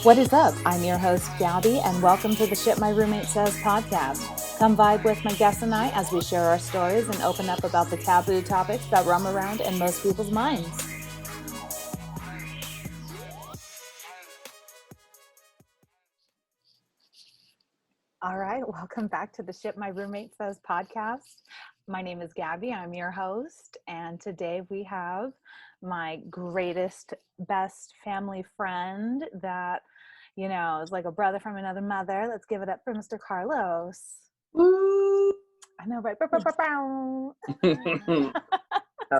What is up? I'm your host, Gabby, and welcome to the Shit My Roommate Says podcast. Come vibe with my guests and I as we share our stories and open up about the taboo topics that roam around in most people's minds. All right, welcome back to the Shit My Roommate Says podcast. My name is Gabby. I'm your host, and today we have my greatest, best family friend that, you know, is like a brother from another mother. Let's give it up for Mr. Carlos. Woo! I know, right? How's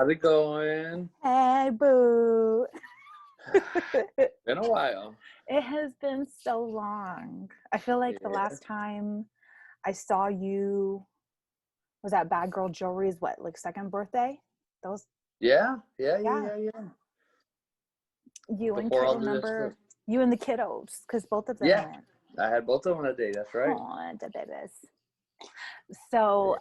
it going? Hey, boo. Been a while. It has been so long. I feel like the last time I saw you was at Bad Girl Jewelry's, what, like second birthday? Those. Yeah. You and Before all kiddo this number, you and the kiddos, because both of them Yeah. went. I had both of them on a day. That's right. Aw, the babies. So,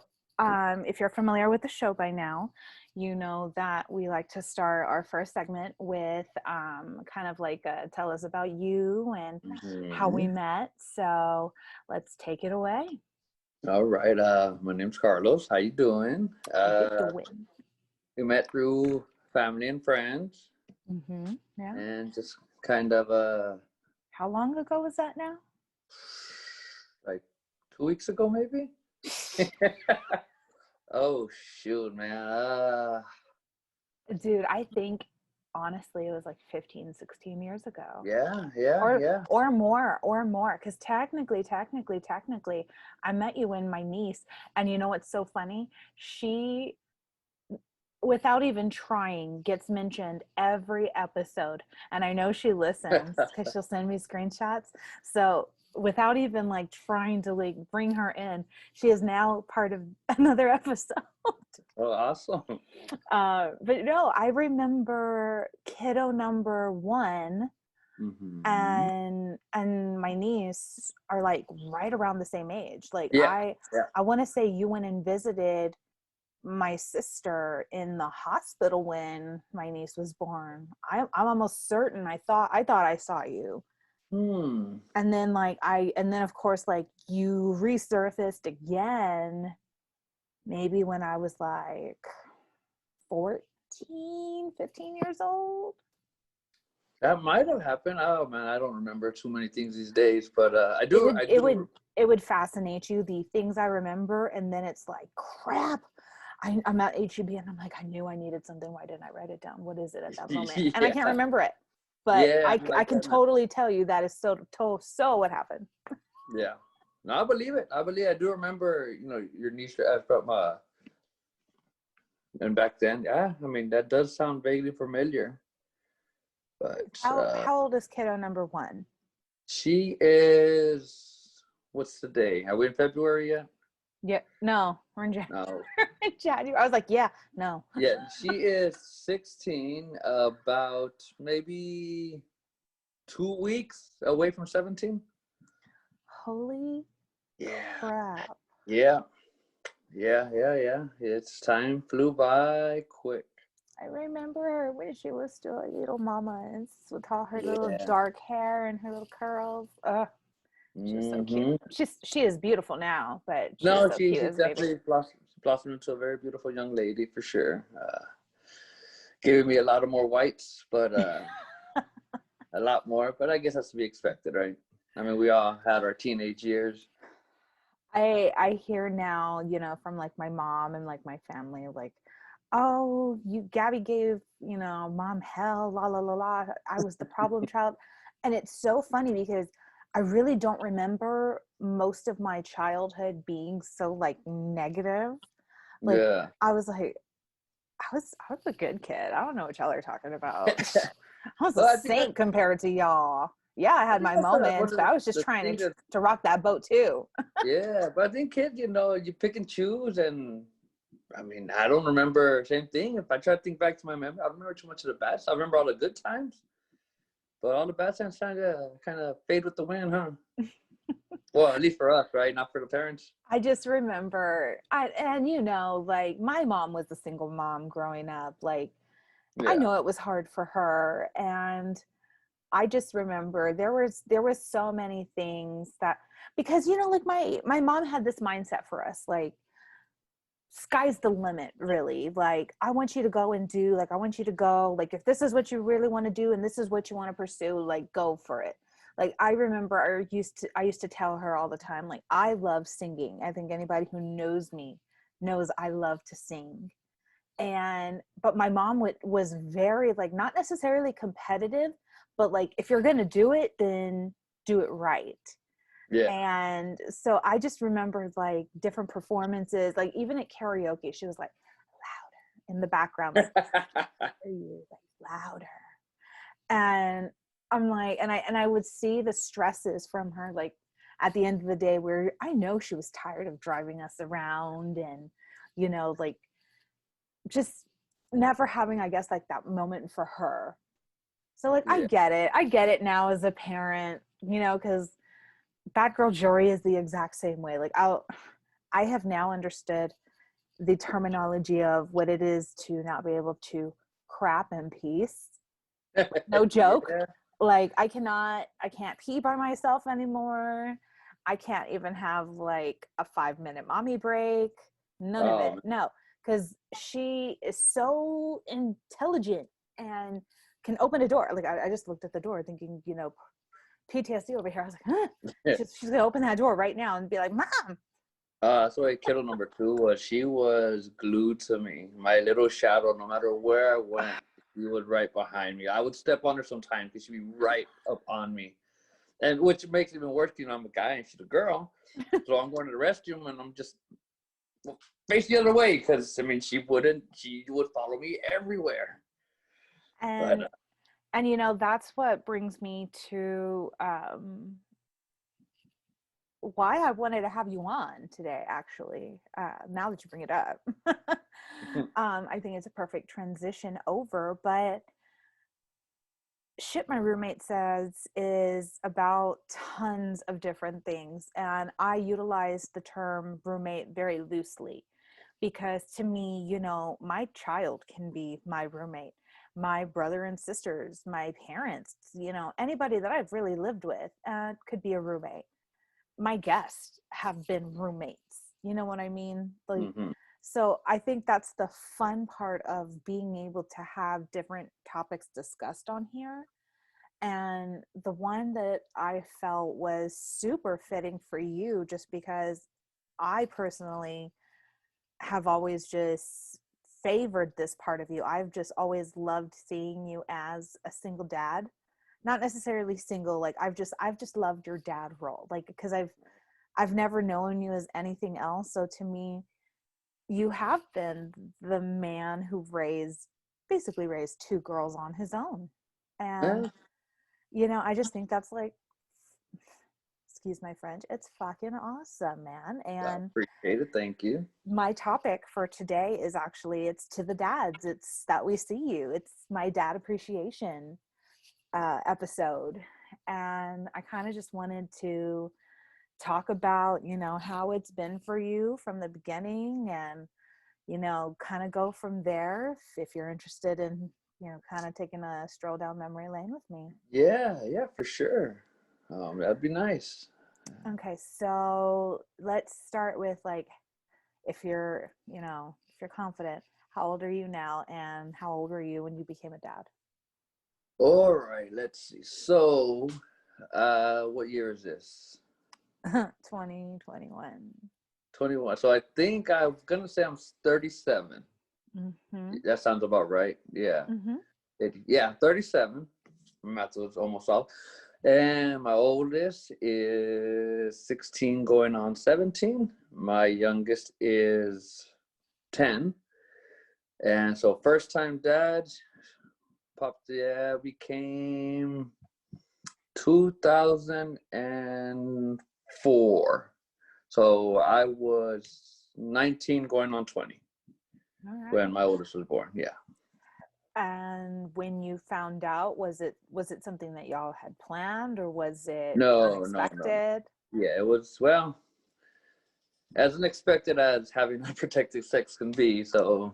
if you're familiar with the show by now, you know that we like to start our first segment with kind of like tell us about you and how we met. So let's take it away. All right. My name's Carlos. How you doing? We met through family and friends. Yeah. And just kind of how long ago was that now? Like 2 weeks ago, maybe. Oh shoot, man. Dude, I think honestly it was like 15, 16 years ago. Or more, because technically I met you when my niece, and you know what's so funny, she, without even trying, gets mentioned every episode, and I know she listens because she'll send me screenshots. So without even like trying to like bring her in, she is now part of another episode. Oh, awesome. But no, I remember kiddo number one and my niece are like right around the same age. Like I want to say you went and visited my sister in the hospital when my niece was born. I'm almost certain I thought I saw you. And then of course like you resurfaced again maybe when I was like 14, 15 years old. That might have happened. Oh man, I don't remember too many things these days, but I do. It would fascinate you, the things I remember, and then it's like, crap. I'm at HEB and I'm like, I knew I needed something. Why didn't I write it down? What is it at that moment? And I can't remember it. But I can totally tell you that is so what happened. Yeah. No, I believe it. I do remember, you know, your niece from and back then, yeah, I mean that does sound vaguely familiar. But how old is kiddo number one? She is, what's the day? Are we in February yet? Yeah, no, we're in January. No. January. I was like, yeah, no. Yeah, she is 16, about maybe 2 weeks away from 17. Holy crap. Yeah. It's time flew by quick. I remember her when she was still a little mama with all her little dark hair and her little curls. She's so cute. She is beautiful now, but she's definitely blossomed into a very beautiful young lady for sure. Giving me a lot of more whites, but a lot more. But I guess that's to be expected, right? I mean, we all had our teenage years. I hear now, you know, from like my mom and like my family, like, oh, Gabby gave, you know, mom hell, la la la la. I was the problem child. And it's so funny because I really don't remember most of my childhood being so like negative. Like I was like, I was a good kid. I don't know what y'all are talking about. I was a saint compared to y'all. Yeah, I had my moments, but I was just trying to rock that boat too. Yeah, but I think kids, you know, you pick and choose, and I mean, I don't remember same thing. If I try to think back to my memory, I don't remember too much of the bad stuff. I remember all the good times, but all the bad times kind of fade with the wind, huh? Well, at least for us, right? Not for the parents. I just remember, and you know, like my mom was a single mom growing up. Like I know it was hard for her, and I just remember there was so many things that, because, you know, like my mom had this mindset for us, like, sky's the limit, really. Like, I want you to go and do, like, I want you to go, like, if this is what you really want to do and this is what you want to pursue, like, go for it. Like, I remember I used to tell her all the time, like, I love singing. I think anybody who knows me knows I love to sing. But my mom was very, like, not necessarily competitive, but like, if you're going to do it, then do it right. Yeah. And so I just remember, like, different performances, like even at karaoke, she was like, louder in the background, like, you, like, louder. And I'm like, and I would see the stresses from her, like, at the end of the day, where I know she was tired of driving us around and, you know, like, just never having, I guess, like, that moment for her. So, like, Yeah. I get it now as a parent, you know, because Bad Girl Jory is the exact same way. Like, I have now understood the terminology of what it is to not be able to crap in peace. No joke. Yeah. Like, I can't pee by myself anymore. I can't even have, like, a 5-minute mommy break. None of it. Man. No, because she is so intelligent and can open a door. Like, I just looked at the door thinking, you know, PTSD over here. I was like, huh? Yeah. She's gonna open that door right now and be like, Mom. That's why kiddo number 2 was. She was glued to me. My little shadow, no matter where I went, she was right behind me. I would step on her sometimes because she'd be right up on me. And which makes it even worse, you know, I'm a guy and she's a girl. So I'm going to the restroom and I'm just face the other way because, I mean, she would follow me everywhere. And you know, that's what brings me to why I wanted to have you on today, actually, now that you bring it up. I think it's a perfect transition over, but shit my roommate says is about tons of different things, and I utilize the term roommate very loosely because, to me, you know, my child can be my roommate, my brother and sisters, my parents, you know, anybody that I've really lived with could be a roommate. My guests have been roommates, you know what I mean? Like, so I think that's the fun part of being able to have different topics discussed on here. And the one that I felt was super fitting for you, just because I personally have always just favored this part of you. I've just always loved seeing you as a single dad. Not necessarily single, like, I've just loved your dad role, like, because I've never known you as anything else. So to me, you have been the man who basically raised 2 girls on his own. And, you know, I just think that's, like, excuse my French, it's fucking awesome, man. And I appreciate it. Thank you. My topic for today is actually, it's to the dads. It's that we see you. It's my dad appreciation episode. And I kind of just wanted to talk about, you know, how it's been for you from the beginning, and, you know, kind of go from there if you're interested in, you know, kind of taking a stroll down memory lane with me. Yeah, for sure. That'd be nice. Okay, so let's start with, like, if you're confident, how old are you now, and how old were you when you became a dad? All right, let's see. So, what year is this? 2021. 21. So I think I'm gonna say I'm 37. That sounds about right. Yeah. 37. My math was almost off. And my oldest is 16 going on 17. My youngest is 10. And so first time dad, became 2004. So I was 19 going on 20 when my oldest was born. Yeah. And when you found out, was it something that y'all had planned, or was it No. unexpected? Yeah, it was, well, as unexpected as having unprotected sex can be. So,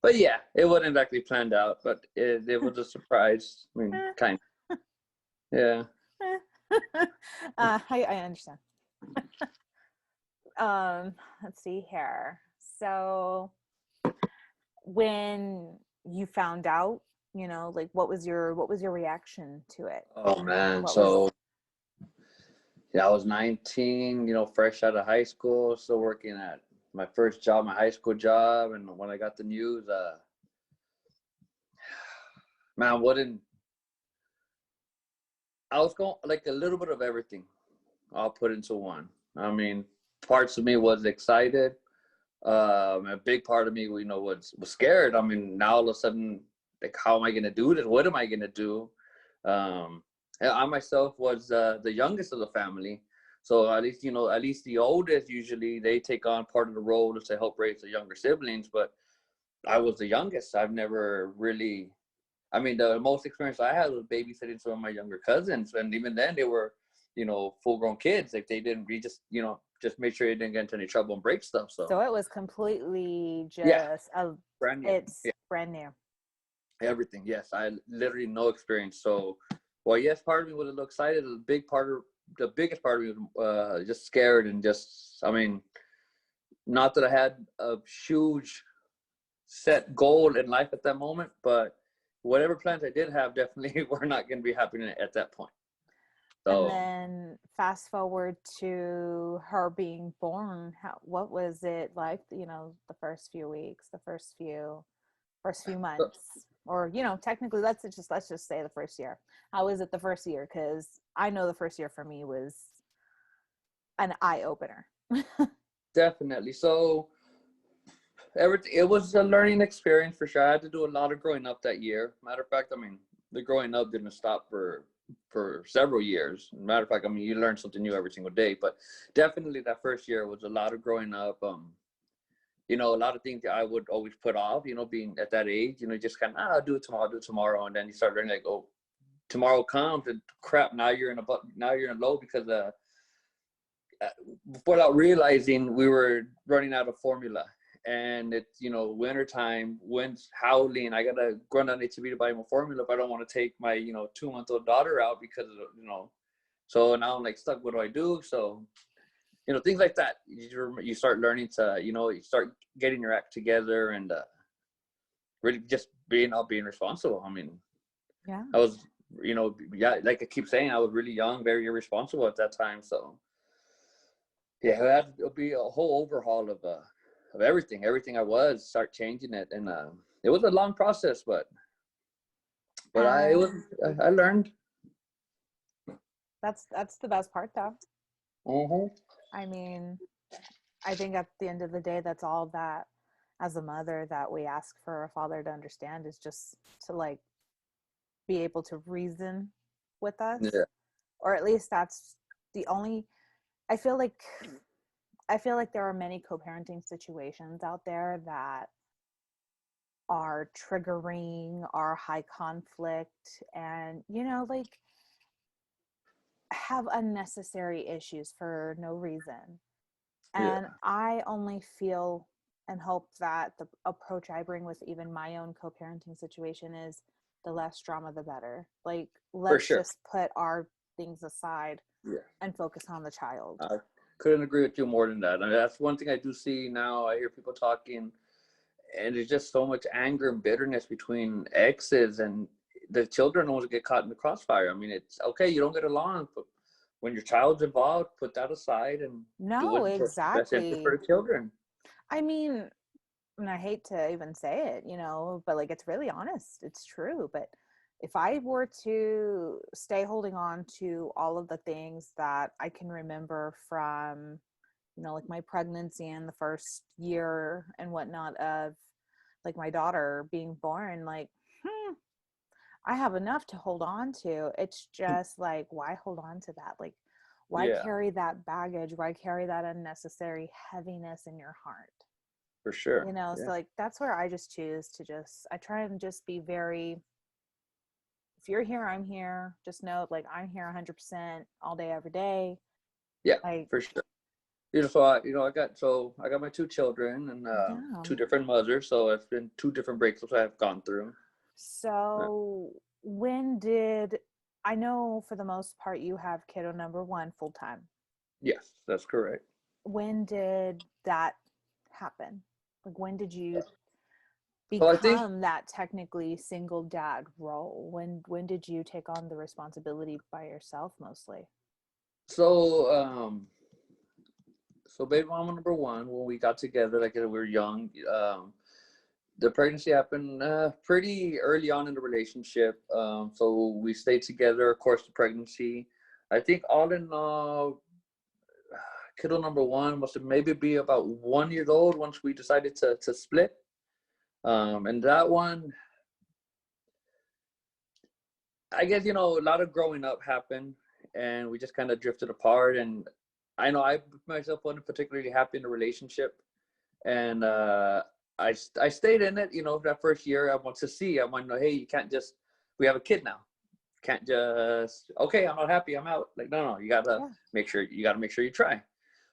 but yeah, it wasn't exactly planned out, but it was a surprise. I mean, kind of. Yeah. I understand. Let's see here. So when you found out, like what was your reaction to it? Oh man. What was So yeah, I was 19, fresh out of high school, still working at my first job, my high school job. And when I got the news, man, I was going like a little bit of everything. I'll put into one. I mean, parts of me was excited. A big part of me, was scared. I mean, now all of a sudden, like, how am I going to do this? What am I going to do? Um, I myself was the youngest of the family. So at least the oldest, usually they take on part of the role to help raise the younger siblings. But I was the youngest. I've never really, I mean, the most experience I had was babysitting some of my younger cousins. And even then they were, full grown kids. Like they didn't, we just made sure they didn't get into any trouble and break stuff. So So it was completely yeah, just brand new. it's Yeah, brand new. everything. Yes, I literally no experience. So, well, yes, part of me was a little excited. The biggest part of me was just scared and just, I mean, not that I had a huge set goal in life at that moment, but whatever plans I did have definitely were not going to be happening at that point. And So, then fast forward to her being born. What was it like, the first few weeks, the first few months, or technically let's just say the first year. How was it the first year? Because I know the first year for me was an eye opener. definitely. So, everything, it was a learning experience for sure. I had to do a lot of growing up that year. Matter of fact, I mean, the growing up didn't stop for several years. Matter of fact, I mean, you learn something new every single day. But definitely that first year was a lot of growing up. A lot of things that I would always put off. Being at that age, just kind of I'll do it tomorrow, and then you start learning like, oh, tomorrow comes and crap. Now you're in a low because without realizing we were running out of formula. And it's winter time, wind's howling. I gotta run on HB to buy more formula if I don't want to take my 2-month-old daughter out because of. So now I'm like stuck. What do I do? So things like that. You start learning to you start getting your act together and really just being responsible. I mean, Yeah. I was yeah, like I keep saying, I was really young, very irresponsible at that time. So yeah, it'll be a whole overhaul of everything I was, start changing it. And it was a long process, but And I learned. that's the best part, though. Mm-hmm. I mean, I think at the end of the day, that's all that, as a mother, that we ask for a father to understand, is just to, like, be able to reason with us. Yeah. Or at least that's the only, I feel like there are many co-parenting situations out there that are triggering, are high conflict, and like, have unnecessary issues for no reason. Yeah, And I only feel and hope that the approach I bring with even my own co-parenting situation is the less drama, the better. Like, for let's sure. just put our things aside Yeah. and focus on the child. I couldn't agree with you more than that. I mean, that's one thing I do see now. I hear people talking, and there's just so much anger and bitterness between exes, and the children always get caught in the crossfire. I mean, it's okay, you don't get along, but when your child's involved, put that aside and do No, what's best interest exactly. for the children. I mean, and I hate to even say it, but like, it's really honest. It's true. But if I were to stay holding on to all of the things that I can remember from, like, my pregnancy and the first year and whatnot of, like, my daughter being born, like, I have enough to hold on to. It's just like, why hold on to that? Like, why Yeah, carry that baggage? Why carry that unnecessary heaviness in your heart? for sure. So Yeah. like, that's where I just choose to I try and just be very, if you're here, I'm here. Just know, like, I'm here 100% all day, every day. Yeah, Like, for sure. I got my two children and yeah. two different mothers, so it's been two different breakups I've gone through. So when did I know for the most part you have kiddo number one full time. Yes, that's correct. When did that happen? Like, when did you So I think become that technically single dad role? When did you take on the responsibility by yourself mostly? so. So baby mama number one, when we got together, like we were young, the pregnancy happened pretty early on in the relationship. So we stayed together. Of course, the pregnancy. I think all in all, kiddo number one must have maybe be about 1 year old once we decided to split. And that one, I guess, a lot of growing up happened, and we just kind of drifted apart. And I know I myself wasn't particularly happy in the relationship, and I stayed in it. That first year, I want to know, hey, you can't just, we have a kid now. Can't just, okay, I'm not happy, I'm out. Like, no, you gotta make sure you try.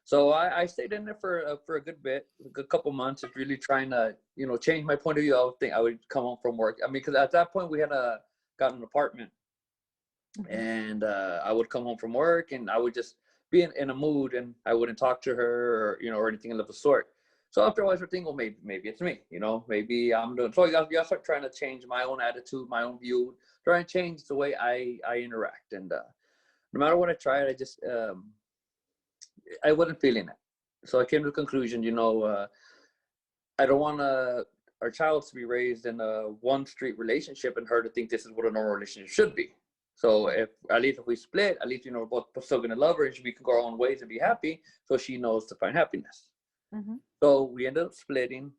So I stayed in there for a good bit, a good couple months, of really trying to change my point of view. I would come home from work. I mean, because at that point we had got an apartment, and I would come home from work, and I would just be in a mood, and I wouldn't talk to her, or anything of the sort. So after a while, I think, well, maybe it's me, maybe I'm doing. So I start trying to change my own attitude, my own view, try and change the way I interact. And no matter what I tried, I just I wasn't feeling it. So I came to the conclusion, I don't want our child to be raised in a one street relationship and her to think this is what a normal relationship should be. So if we split, at least we're both still gonna love her, and we can go our own ways and be happy. So she knows to find happiness. Mm-hmm. So we ended up splitting,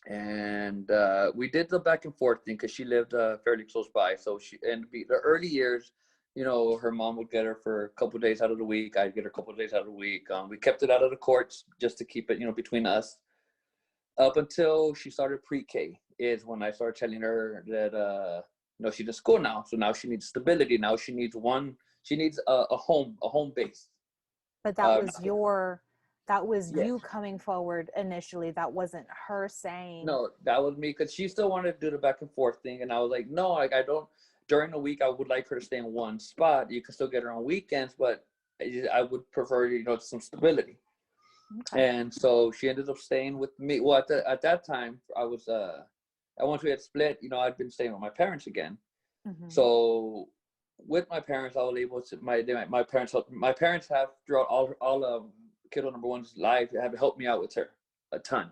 and we did the back and forth thing because she lived fairly close by. So the early years, her mom would get her for a couple of days out of the week. I'd get her a couple of days out of the week. We kept it out of the courts just to keep it, between us. Up until she started pre-K is when I started telling her that she's in school now. So now she needs stability. Now she needs a home base. But that was you coming forward initially. That wasn't her saying. No, that was me, because she still wanted to do the back and forth thing, and I was like, no, I don't. During the week, I would like her to stay in one spot. You can still get her on weekends, but I would prefer, some stability. Okay. And so she ended up staying with me. Well, at that time, once we had split, I'd been staying with my parents again. Mm-hmm. So with my parents, I was able to, my parents have throughout all of kiddo number one's life have helped me out with her a ton.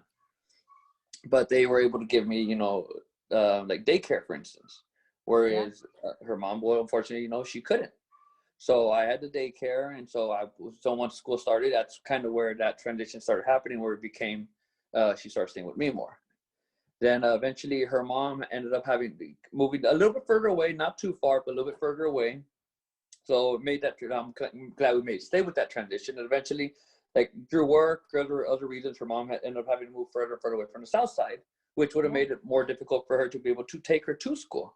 But they were able to give me, like daycare, for instance, whereas her mom, well, unfortunately, she couldn't. So I had the daycare, and so once school started, that's kind of where that transition started happening, where it became, she started staying with me more. Then eventually her mom ended up moving a little bit further away, not too far, but a little bit further away. So it made that, I'm glad we stay with that transition. And eventually, like through work, other reasons, her mom ended up having to move further away from the south side, which would have made it more difficult for her to be able to take her to school.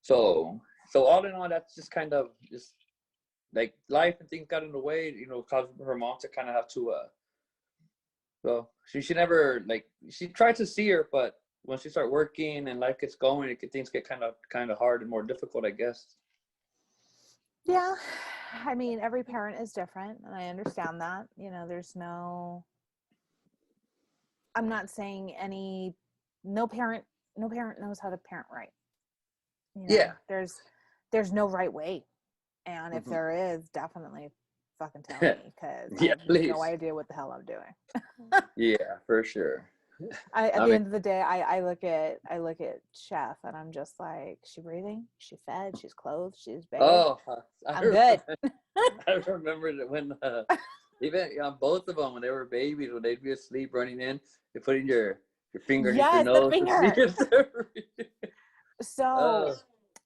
So all in all, that's just kind of just like life and things got in the way, caused her mom to kind of have to, so she never, she tried to see her, but once she start working and life gets going, things get kind of hard and more difficult, I guess. Yeah. I mean, every parent is different, and I understand that. I'm not saying no parent knows how to parent right. There's no right way. And if there is, definitely fucking tell me, because I have no idea what the hell I'm doing. Yeah, for sure. At the end of the day, I look at Chef, and I'm just like, she breathing? She fed? She's clothed? She's bathed? Oh, I'm good. I remember that when even both of them, when they were babies, when they'd be asleep, running in, you put in your finger in your nose. So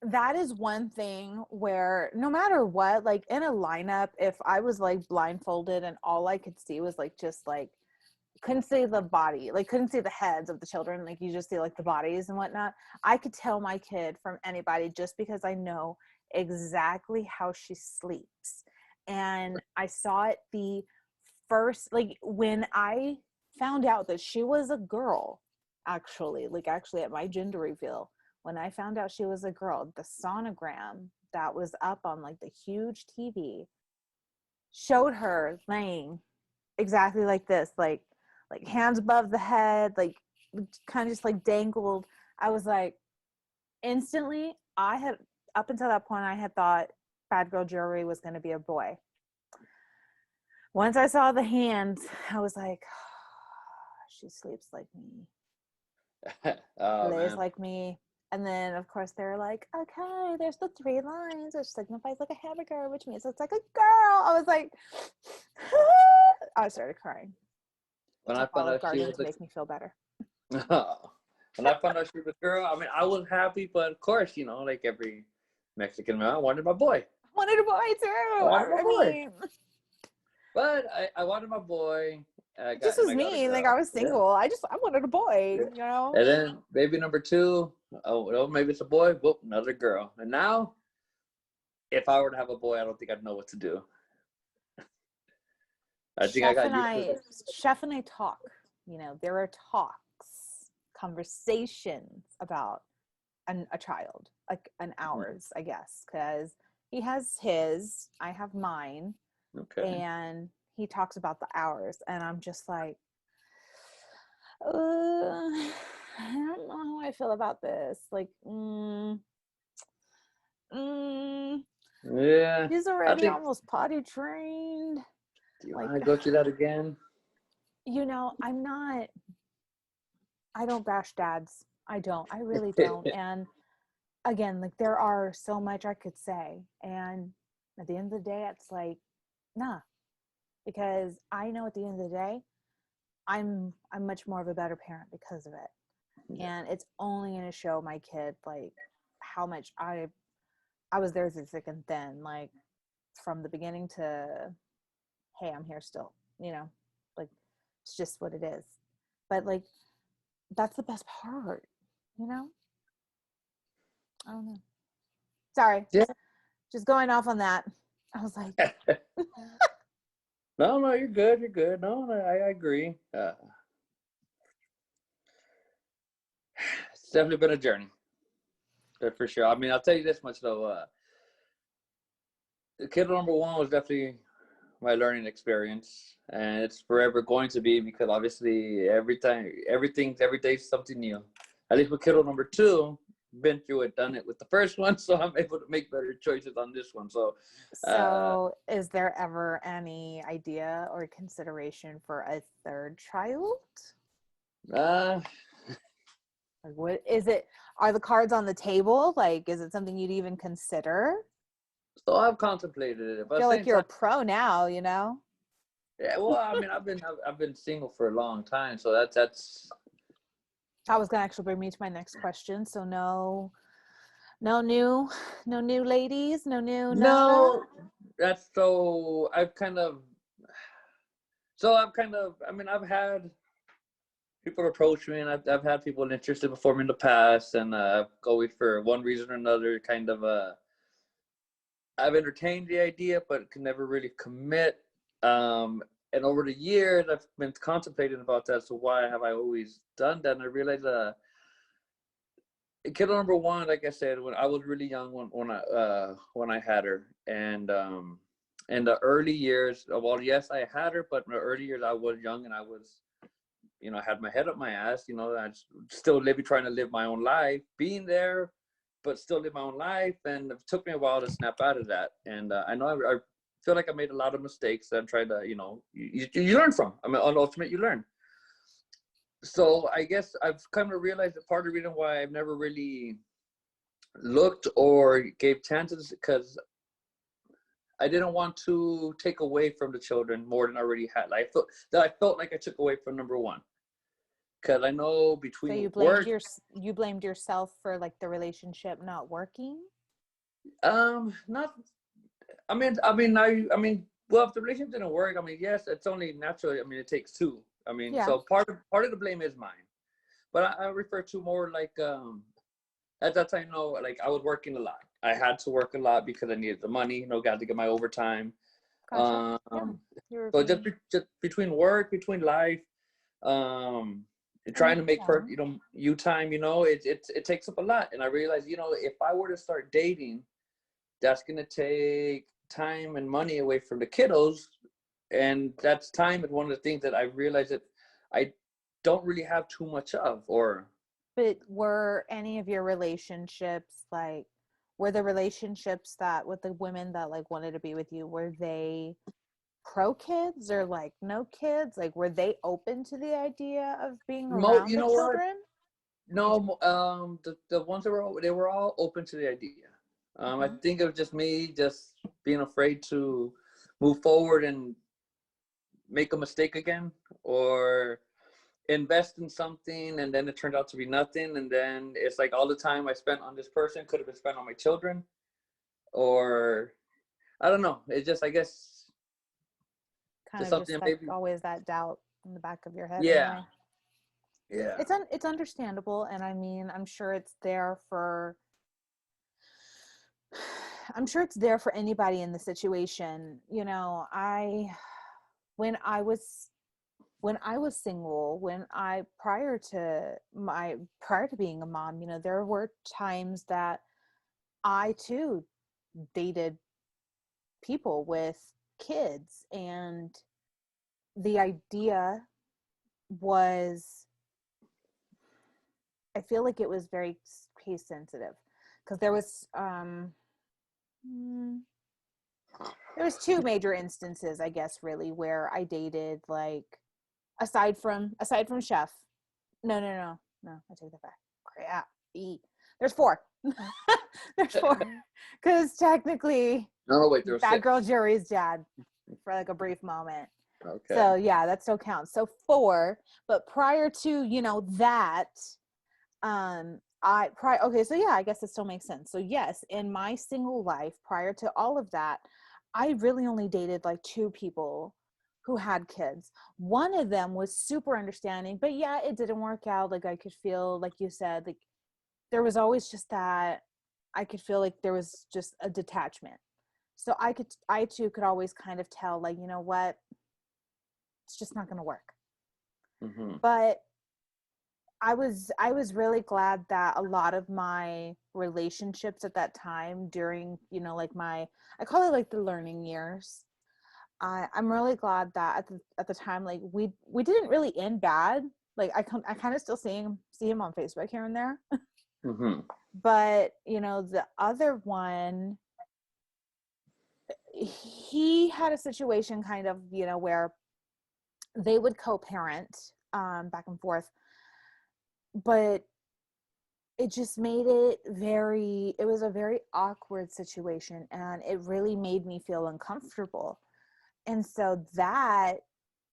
that is one thing where no matter what, like in a lineup, if I was like blindfolded and all I could see was couldn't see the body, couldn't see the heads of the children, you just see the bodies and whatnot, I could tell my kid from anybody just because I know exactly how she sleeps. And I saw it the first, when I found out that she was a girl, actually at my gender reveal, when I found out she was a girl, the sonogram that was up on like the huge TV showed her laying exactly like this, like hands above the head, like kind of just like dangled. I was like, instantly, I had, up until that point, I had thought Bad Girl Jewelry was going to be a boy. Once I saw the hands, I was like, oh, she sleeps like me. Oh, Lays man. like me. And then, of course, they're like, okay, there's the 3 lines, which signifies like a hamburger, which means it's like a girl. I was like, I started crying. When I Took found Olive out she Garden was to make me feel better. when I found out she was a girl, I mean, I was happy, but of course, you know, like every Mexican man, I wanted my boy. I wanted a boy I too. wanted my I boy. mean, But I wanted my boy. it just was I got a me. Like, girl. I was single. I wanted a boy, Yeah. you know? And then baby number 2, oh, well, maybe it's a boy. Whoop, another girl. And now, if I were to have a boy, I don't think I'd know what to do. I think I got used to it. Chef and I talk, you know, there are talks, conversations about a child, like an ours, I guess, because he has his, I have mine, Okay. and he talks about the ours, and I'm just like, I don't know how I feel about this. Like, Yeah. he's I already think, almost potty trained. do you Like, want to go through that again? you know, I don't bash dads. I don't. I really don't. And again, like, there are so much I could say. And at the end of the day, it's like, nah. Because I know at the end of the day, I'm much more of a better parent because of it. Yeah. And it's only gonna show my kid like how much I was there through thick and thin, like from the beginning to, hey, I'm here still, you know, like it's just what it is. But like, that's the best part, you know? I don't know. Sorry. Yeah. Just going off on that. I was like, No, you're good. You're good. No, I agree. It's definitely been a journey, for sure. I mean, I'll tell you this much though. Kid number 1 was definitely my learning experience, and it's forever going to be, because obviously every day is something new. At least with kiddo number 2, been through it, done it with the first one, so I'm able to make better choices on this one. so is there ever any idea or consideration for a 3rd child? uh, Like, what is it? Are the cards on the table? Like, is it something you'd even consider? so I've contemplated it, I but at feel the like same you're a time, pro now, you know? yeah. Well, I mean, I've been single for a long time, so that's. That was gonna actually bring me to my next question. So no new ladies, no new nada. No, that's so. I mean, I've had people approach me, and I've had people interested before me in the past, and I've always, for one reason or another, I've entertained the idea, but can never really commit. And over the years, I've been contemplating about that. So why have I always done that? And I realized, kid number 1, like I said, when I was really young, when I had her, and in the early years, well, yes, I had her, but in the early years, I was young, and I was, you know, I had my head up my ass. You know, I still trying to live my own life, being there, but still live my own life. And it took me a while to snap out of that. And I know I feel like I made a lot of mistakes that I'm trying to, you know, you learn from. I mean, on ultimate, you learn. So I guess I've kind of realized that part of the reason why I've never really looked or gave chances, because I didn't want to take away from the children more than I already had. I felt like I took away from number 1. Because I know So between work, you blamed yourself for like the relationship not working? not. I mean, well, if the relationship didn't work, I mean, yes, it's only natural. I mean, it takes 2. I mean, Yeah. so part of the blame is mine, but I refer to more like, at that time, no, like I was working a lot. I had to work a lot because I needed the money. You know, got to get my overtime. Gotcha. Yeah. So just between work, between life, trying to make Yeah. you know, you time, you know, it takes up a lot. And I realized, you know, if I were to start dating, that's going to take time and money away from the kiddos. And that's time and one of the things that I realized that I don't really have too much of. Or but were any of your relationships like, were the relationships that with the women that like wanted to be with you, were they pro kids or like no kids? Like, were they open to the idea of being around you the know what? children? No, the ones that they were all open to the idea. I think it was just me just being afraid to move forward and make a mistake again, or invest in something and then it turned out to be nothing, and then it's like all the time I spent on this person could have been spent on my children, or I don't know. It's just, I guess, Kind just of just something like maybe. always that doubt in the back of your head Yeah, anyway. yeah. It's understandable, and I mean, I'm sure it's there for anybody in the situation. You know, when I was single, prior to being a mom, you know, there were times that I too dated people with kids, and the idea was, I feel like it was very case sensitive, because there was two major instances, I guess, really, where I dated, like, aside from Chef. No, I take that back. Crap. There's four. There's four, because technically No, wait, there were Bad Girl six. Jury's dad for like a brief moment. Okay. So yeah, that still counts. So four. But prior to, you know, that, okay, so yeah, I guess it still makes sense. So yes, in my single life prior to all of that, I really only dated like two people who had kids. One of them was super understanding, but yeah, it didn't work out. Like, I could feel, like you said, like there was always just that, I could feel like there was just a detachment. So I too could always kind of tell, like, you know what, it's just not going to work. But I was really glad that a lot of my relationships at that time, during, you know, like I call it like the learning years. I'm really glad that at the time, like, we didn't really end bad. Like, I kind of still see him on Facebook here and there. But, you know, the other one, he had a situation kind of, you know, where they would co-parent back and forth, but it just made it was a very awkward situation, and it really made me feel uncomfortable. And so that,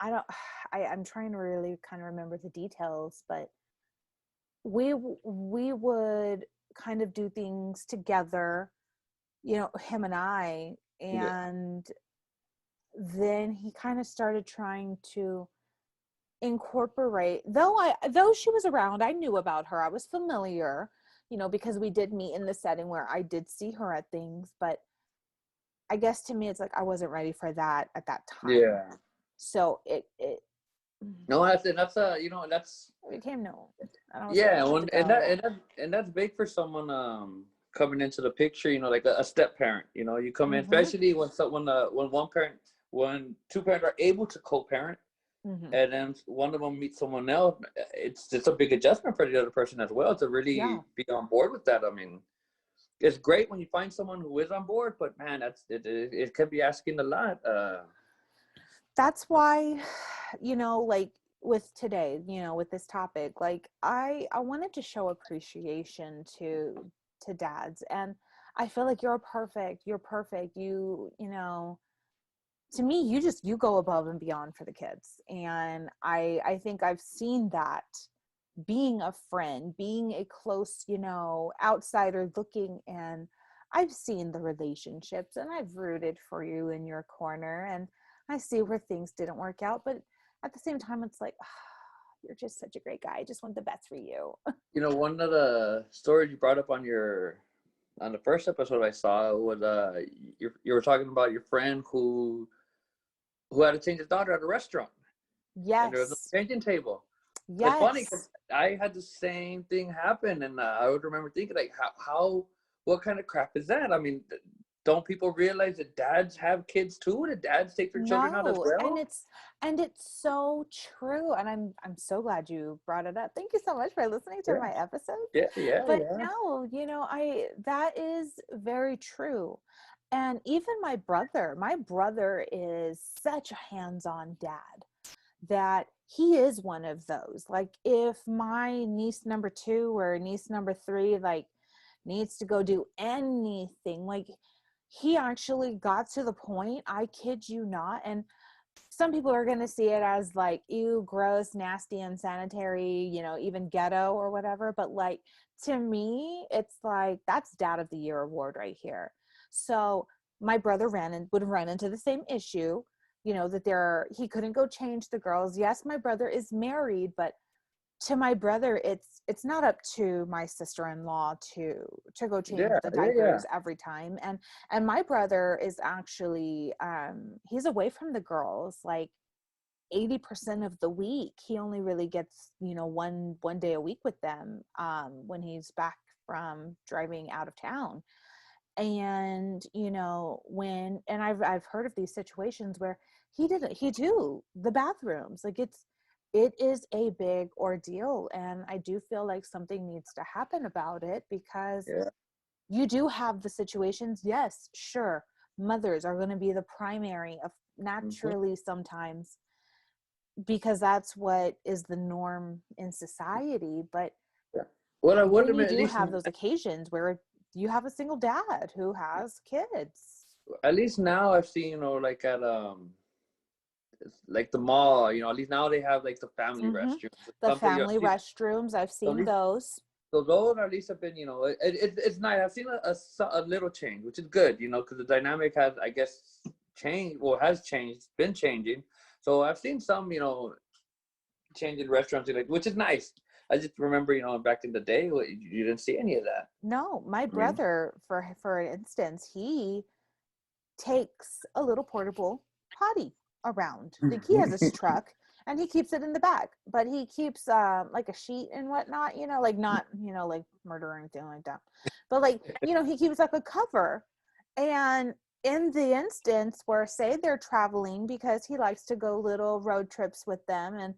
I don't, I'm trying to really kind of remember the details, but we would kind of do things together, you know, him and I, Yeah. and then he kind of started trying to incorporate, though she was around, I knew about her, I was familiar, you know, because we did meet in the setting where I did see her at things, but I guess to me it's like I wasn't ready for that at that time. Yeah. So it No, that's you know, that's, it became known, and I was like, yeah, I have to go. and that's big for someone coming into the picture, you know, like a step parent. You know, you come in, Mm-hmm. especially when two parents are able to co-parent, Mm-hmm. and then one of them meets someone else. It's a big adjustment for the other person as well to Yeah, really be on board with that. I mean, it's great when you find someone who is on board, but man, it can be asking a lot. that's why, you know, like with today, you know, with this topic, like I wanted to show appreciation to dads, and I feel like you're perfect, you know, to me, you go above and beyond for the kids. And I think I've seen that, being a friend, being a close, you know, outsider looking in, I've seen the relationships, and I've rooted for you in your corner, and I see where things didn't work out, but at the same time it's like, you're just such a great guy, I just want the best for you. You know, one of the stories you brought up on the first episode I saw was you were talking about your friend who had to change his daughter at a restaurant, and there was no Yes, changing table. It's funny yes. because I had the same thing happen, and I would remember thinking like, how what kind of crap is that? I mean, don't people realize that dads have kids too? That dads take their children out as No, well? and it's so true. And I'm so glad you brought it up. Thank you so much for listening to Yeah, my episode. yeah, yeah, But yeah. no, that is very true. And even my brother is such a hands-on dad that he is one of those. Like if my niece number 2 or niece number 3 like needs to go do anything, like he actually got to the point, I kid you not, and some people are going to see it as like, ew, gross, nasty, unsanitary, even ghetto or whatever. But like, to me, it's like, that's Dad of the Year award right here. So my brother would run into the same issue, that he couldn't go change the girls. Yes, my brother is married, but to my brother, it's not up to my sister-in-law to go change Yeah, the yeah, yeah. diapers every time. And my brother is actually he's away from the girls like 80% of the week. He only really gets one day a week with them when he's back from driving out of town. And I've heard of these situations where he do the bathrooms, like it is a big ordeal. And I do feel like something needs to happen about it, because Yeah. you do have the situations. Yes, sure, mothers are going to be the primary of Mm-hmm. naturally sometimes, because that's what is the norm in society. But Yeah. Well, I would then you admit, do have those occasions where you have a single dad who has kids. at least now I've seen, like at like the mall, at least now they have like the family Mm-hmm. restrooms. The Something, family restrooms, I've so at seen least, those. so those at least have been, it's nice. I've seen a little change, which is good, because the dynamic has, I guess, changed, or has changed, been changing. So I've seen some, change in restaurants, like, which is nice. I just remember, back in the day, you didn't see any of that. No, my I mean, brother, for instance, he takes a little portable potty around. Like he has his truck and he keeps it in the back, but he keeps like a sheet and whatnot, like not, like murder or anything like that. But like, he keeps like a cover. And in the instance where, say, they're traveling, because he likes to go little road trips with them, and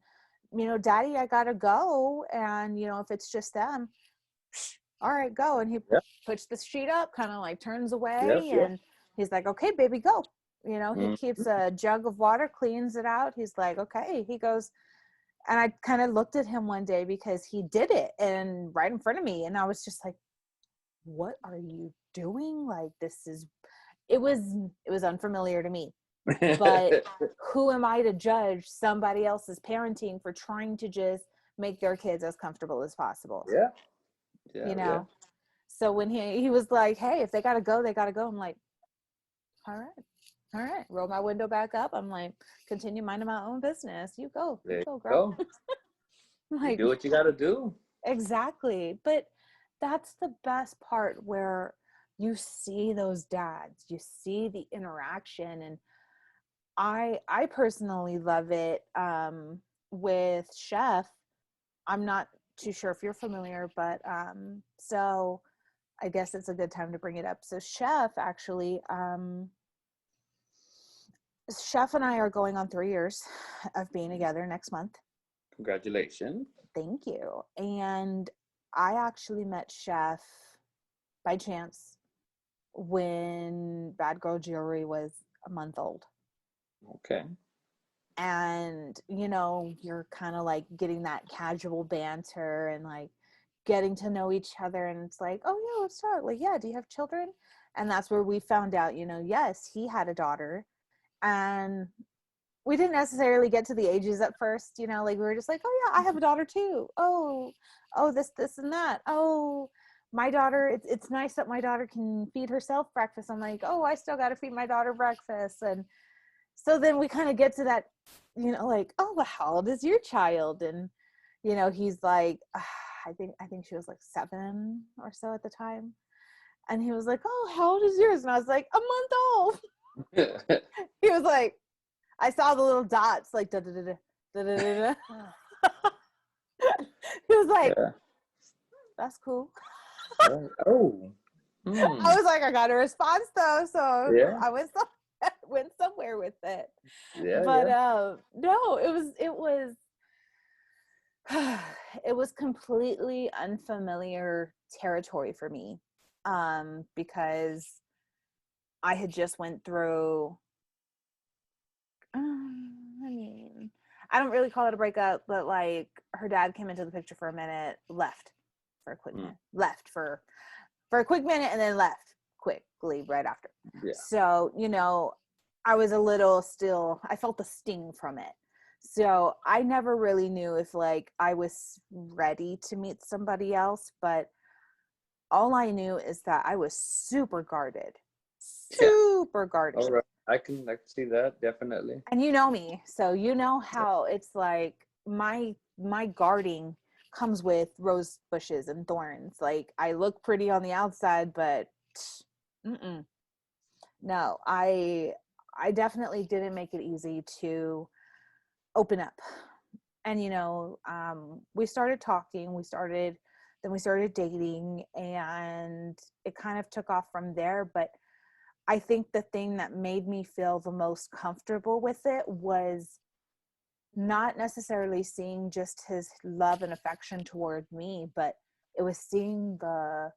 Daddy, I gotta go, and if it's just them, all right, go. And he yeah, puts the sheet up, kind of like turns yep, away, yep. and he's like, okay, baby, go. He Mm-hmm. keeps a jug of water, cleans it out. He's like, okay. He goes, and I kind of looked at him one day because he did it and right in front of me, and I was just like, what are you doing? Like, it was unfamiliar to me. But who am I to judge somebody else's parenting for trying to just make their kids as comfortable as possible? Yeah, yeah, you yeah. know so when he was like, hey, if they gotta go, they gotta go, I'm like, all right, roll my window back up. I'm like, continue minding my own business. You There you go, girl. go. I'm You like, do what you got to do. exactly. But that's the best part, where you see those dads, you see the interaction. And I personally love it. With Chef, I'm not too sure if you're familiar, but so I guess it's a good time to bring it up. So Chef actually, Chef and I are going on 3 years of being together next month. Congratulations. Thank you. And I actually met Chef by chance when Bad Girl Jewelry was a month old. Okay. And, you're kind of like getting that casual banter and like getting to know each other. And it's like, oh, yeah, let's talk. Like, yeah, do you have children? And that's where we found out, yes, he had a daughter. And we didn't necessarily get to the ages at first, like we were just like, oh, yeah, I have a daughter too. Oh, this, and that. Oh, my daughter, it's nice that my daughter can feed herself breakfast. I'm like, oh, I still got to feed my daughter breakfast. And so then we kind of get to that, like, oh, well, how old is your child? And, he's like, I think she was like 7 or so at the time. And he was like, oh, how old is yours? And I was like, a month old. He was like, I saw the little dots, like, da da da da da da da. He was like, Yeah. that's cool. Oh. I was like, I got a response though, so Yeah. I went somewhere with it. Yeah. But Yeah. no, it was completely unfamiliar territory for me, because I had just went through, I mean, I don't really call it a breakup, but like her dad came into the picture for a minute, left for a quick minute, left for a quick minute, and then left quickly right after. Yeah. So, I was a little still, I felt the sting from it. So I never really knew if like I was ready to meet somebody else, but all I knew is that I was super guarded. Yeah. Super guarded. All right. I can see that, definitely. And you know me, so you know how it's like my guarding comes with rose bushes and thorns. Like I look pretty on the outside, but no, I definitely didn't make it easy to open up. And we started talking, then we started dating, and it kind of took off from there. But I think the thing that made me feel the most comfortable with it was not necessarily seeing just his love and affection toward me, but it was seeing the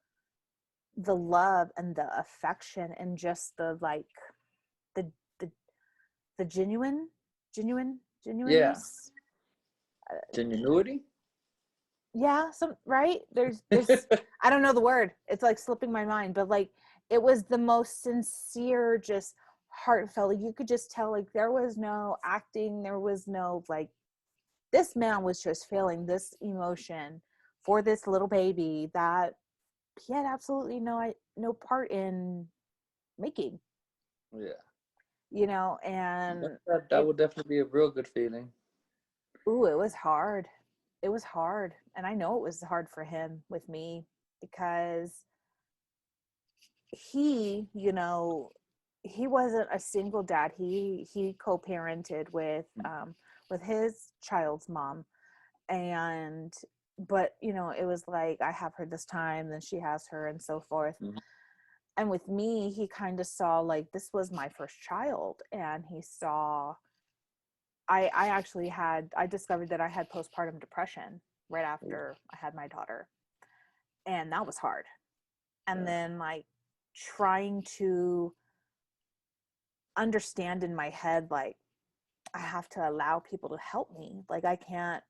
love and the affection and just the like the the the Yeah. genuineness. Genuinity. Yeah, some right there's I don't know the word, it's like slipping my mind, but like it was the most sincere, just heartfelt. Like, you could just tell, like there was no acting, there was no like, this man was just feeling this emotion for this little baby that he had absolutely no part in making. Yeah. And That would definitely be a real good feeling. it was hard. It was hard, and I know it was hard for him with me, because he wasn't a single dad. He co-parented with his child's mom, and but it was like, I have her this time, then she has her, and so forth. Mm-hmm. And with me, he kind of saw like this was my first child, and he saw I discovered that I had postpartum depression right after I had my daughter, and that was hard. And then like trying to understand in my head, like I have to allow people to help me. Like I can't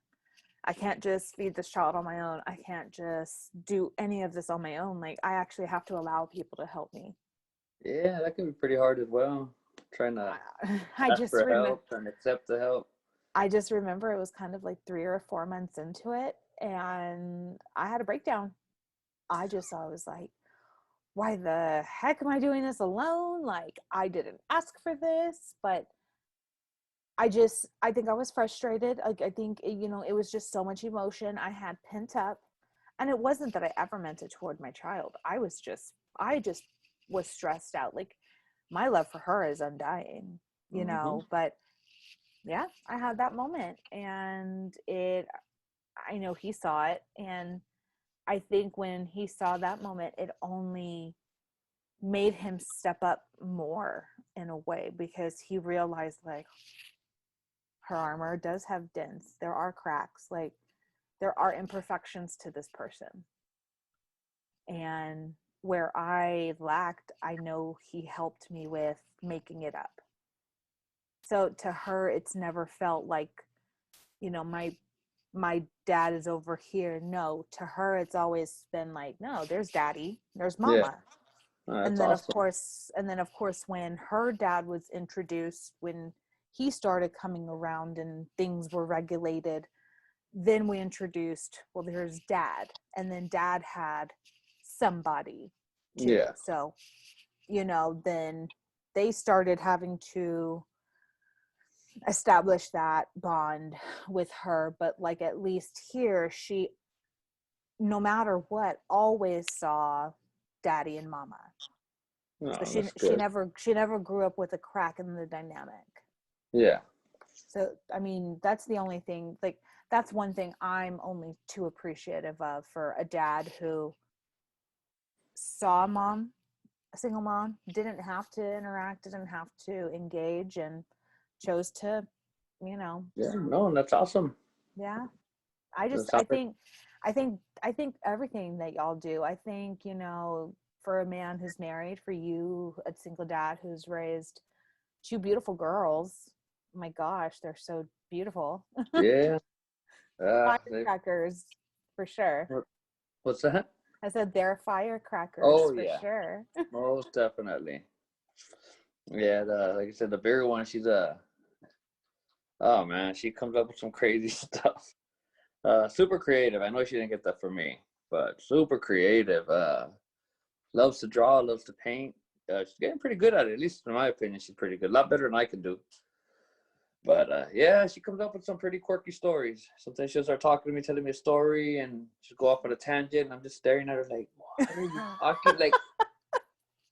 just feed this child on my own. I can't just do any of this on my own. Like I actually have to allow people to help me. Yeah, that can be pretty hard as well. Trying to I ask just for remember help and accept the help. I just remember it was kind of like 3 or 4 months into it, and I had a breakdown. I was like, why the heck am I doing this alone? Like I didn't ask for this, but I think I was frustrated. Like I think it was just so much emotion I had pent up, and it wasn't that I ever meant it toward my child. I just was stressed out. Like my love for her is undying, Mm-hmm. but yeah, I had that moment, and I know he saw it, and I think when he saw that moment, it only made him step up more in a way, because he realized like her armor does have dents, there are cracks, like there are imperfections to this person, and where I lacked, I know he helped me with making it up. So to her, it's never felt like my dad is over here. No, to her it's always been like, no, there's daddy, there's Yeah. mama. Oh, and that's then of awesome. course and then of course when her dad was introduced, when he started coming around and things were regulated, then we introduced, well, there's dad, and then dad had somebody too. Yeah. So then they started having to establish that bond with her. But like at least here, she, no matter what, always saw daddy and mama. So Oh, she that's she good. never she never grew up with a crack in the dynamic. Yeah. So I mean, that's the only thing, like that's one thing I'm only too appreciative of, for a dad who saw a single mom, didn't have to interact, didn't have to engage, and chose to, Yeah, no, that's awesome. Yeah. I think everything that y'all do, I think, for a man who's married, for you, a single dad who's raised two beautiful girls, my gosh, they're so beautiful. Yeah. Firecrackers, for sure. What's that? I said they're firecrackers, Oh, for yeah. sure. Most definitely. Yeah, like I said, the bigger one, she's oh man, she comes up with some crazy stuff. Super creative. I know she didn't get that from me, but super creative. Loves to draw, loves to paint. She's getting pretty good at it. At least in my opinion, she's pretty good. A lot better than I can do. But yeah, she comes up with some pretty quirky stories. Sometimes she'll start talking to me, telling me a story, and she'll go off on a tangent. And I'm just staring at her like, "What are you talking? Like,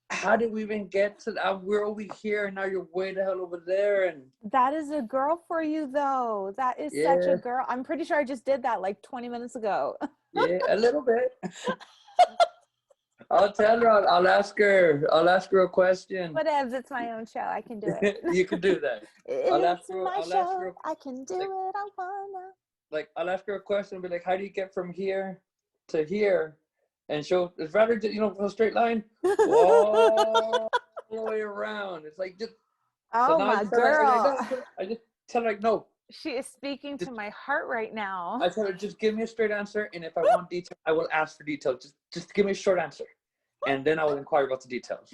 how did we even get to that? We're over here, and now you're way the hell over there." And that is a girl for you, though. That is such a girl. I'm pretty sure I just did that like 20 minutes ago. Yeah, a little bit. I'll tell her. I'll ask her. I'll ask her a question. Whatevs, it's my own show. I can do it. You can do that. It's my show. I can do it. I wanna. Like, I'll ask her a question and be like, "How do you get from here to here?" And she'll, it's rather, a straight line, all the way around. It's like, just. Oh, so my girl. I just tell her, like, no. She is speaking to my heart right now. I tell her, just give me a straight answer, and if I want detail, I will ask for detail. Just give me a short answer, and then I will inquire about the details.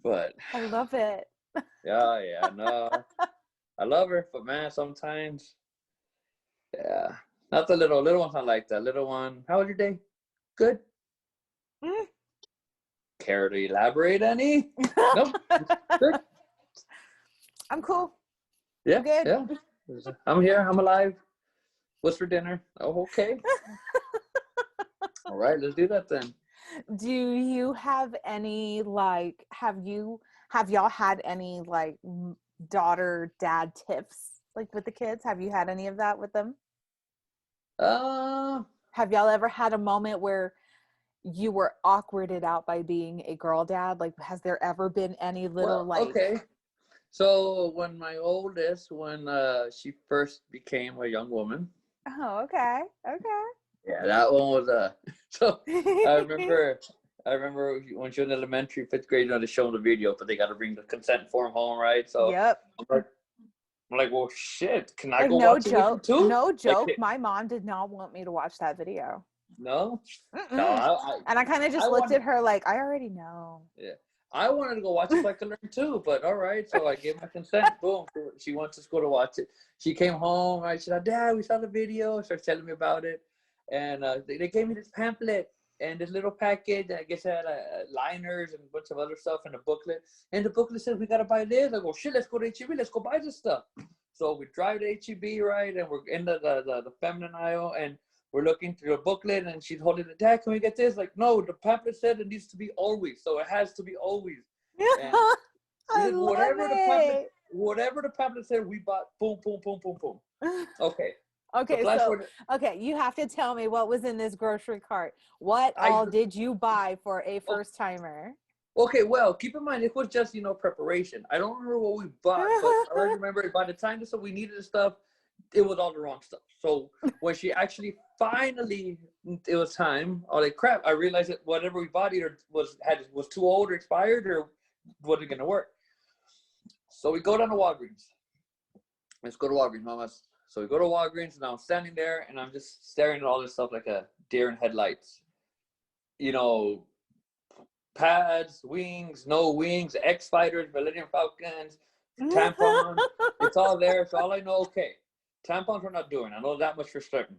But I love it. Yeah, no, I love her, but man, sometimes, yeah, not the little one's not like that. Little one, how was your day? Good. Care to elaborate any? Nope. Good. I'm cool. Yeah, I'm good. Yeah. I'm here. I'm alive. What's for dinner? Oh, okay. All right, let's do that then. Do you have any, like, have y'all had any, like, daughter dad tips, like, with the kids? Have you had any of that with them? Have y'all ever had a moment where you were awkwarded out by being a girl dad? Like, has there ever been any little, okay. So when my oldest, she first became a young woman. Oh, okay. Yeah, that one was so I remember when she was in elementary, 5th grade, they show the video, but they got to bring the consent form home, right? So yep. I'm like, well, shit, can I go watch it with you too? No joke. Like, my mom did not want me to watch that video. No? No, and I kind of just looked at her like, I already know. Yeah. I wanted to go watch it so I could learn too, but all right. So I gave my consent. Boom. She wants us to go to watch it. She came home. Right? She said, "Dad, we saw the video." She started telling me about it. And they gave me this pamphlet and this little package. And I guess it had liners and a bunch of other stuff in the booklet. And the booklet said, "We got to buy this." I go, "Shit, let's go to H-E-B. Let's go buy this stuff." So we drive to H-E-B, right? And we're in the feminine aisle. And we're looking through a booklet, and she's holding it. "Dad, can we get this?" Like, no, the pamphlet said it needs to be always, so it has to be always. And I love it. Whatever the pamphlet said, we bought. Boom, boom, boom, boom, boom. Okay. Okay, you have to tell me what was in this grocery cart. What all did you buy for a first timer? Okay, well, keep in mind it was just preparation. I don't remember what we bought, but I remember by the time we needed the stuff, it was all the wrong stuff. So when she actually finally, it was time, I was like, crap, I realized that whatever we bought either was too old or expired or wasn't going to work. So we go down to Walgreens. Let's go to Walgreens, Mama. So we go to Walgreens, and I'm standing there, and I'm just staring at all this stuff like a deer in headlights. Pads, wings, no wings, X-Fighters, Millennium Falcons, tampons. It's all there. So all I know, okay. Tampons we're not doing. I know that much for certain.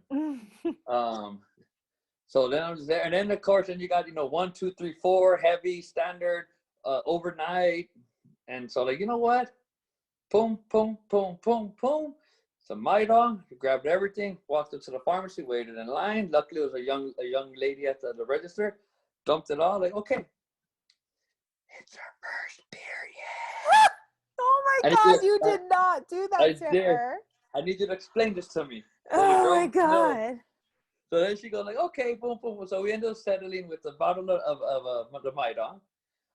So then I was there, and then of course, then you got 1, 2, 3, 4, heavy, standard, overnight, and so like what? Boom, boom, boom, boom, boom. Some Midon. Grabbed everything. Walked up to the pharmacy. Waited in line. Luckily, it was a young lady at the register. Dumped it all. Like, okay, it's her first period. Oh my God! You did not do that to her. I need you to explain this to me. Oh my God. So then she goes like, okay, boom, boom. So we ended up settling with a bottle of the Maida,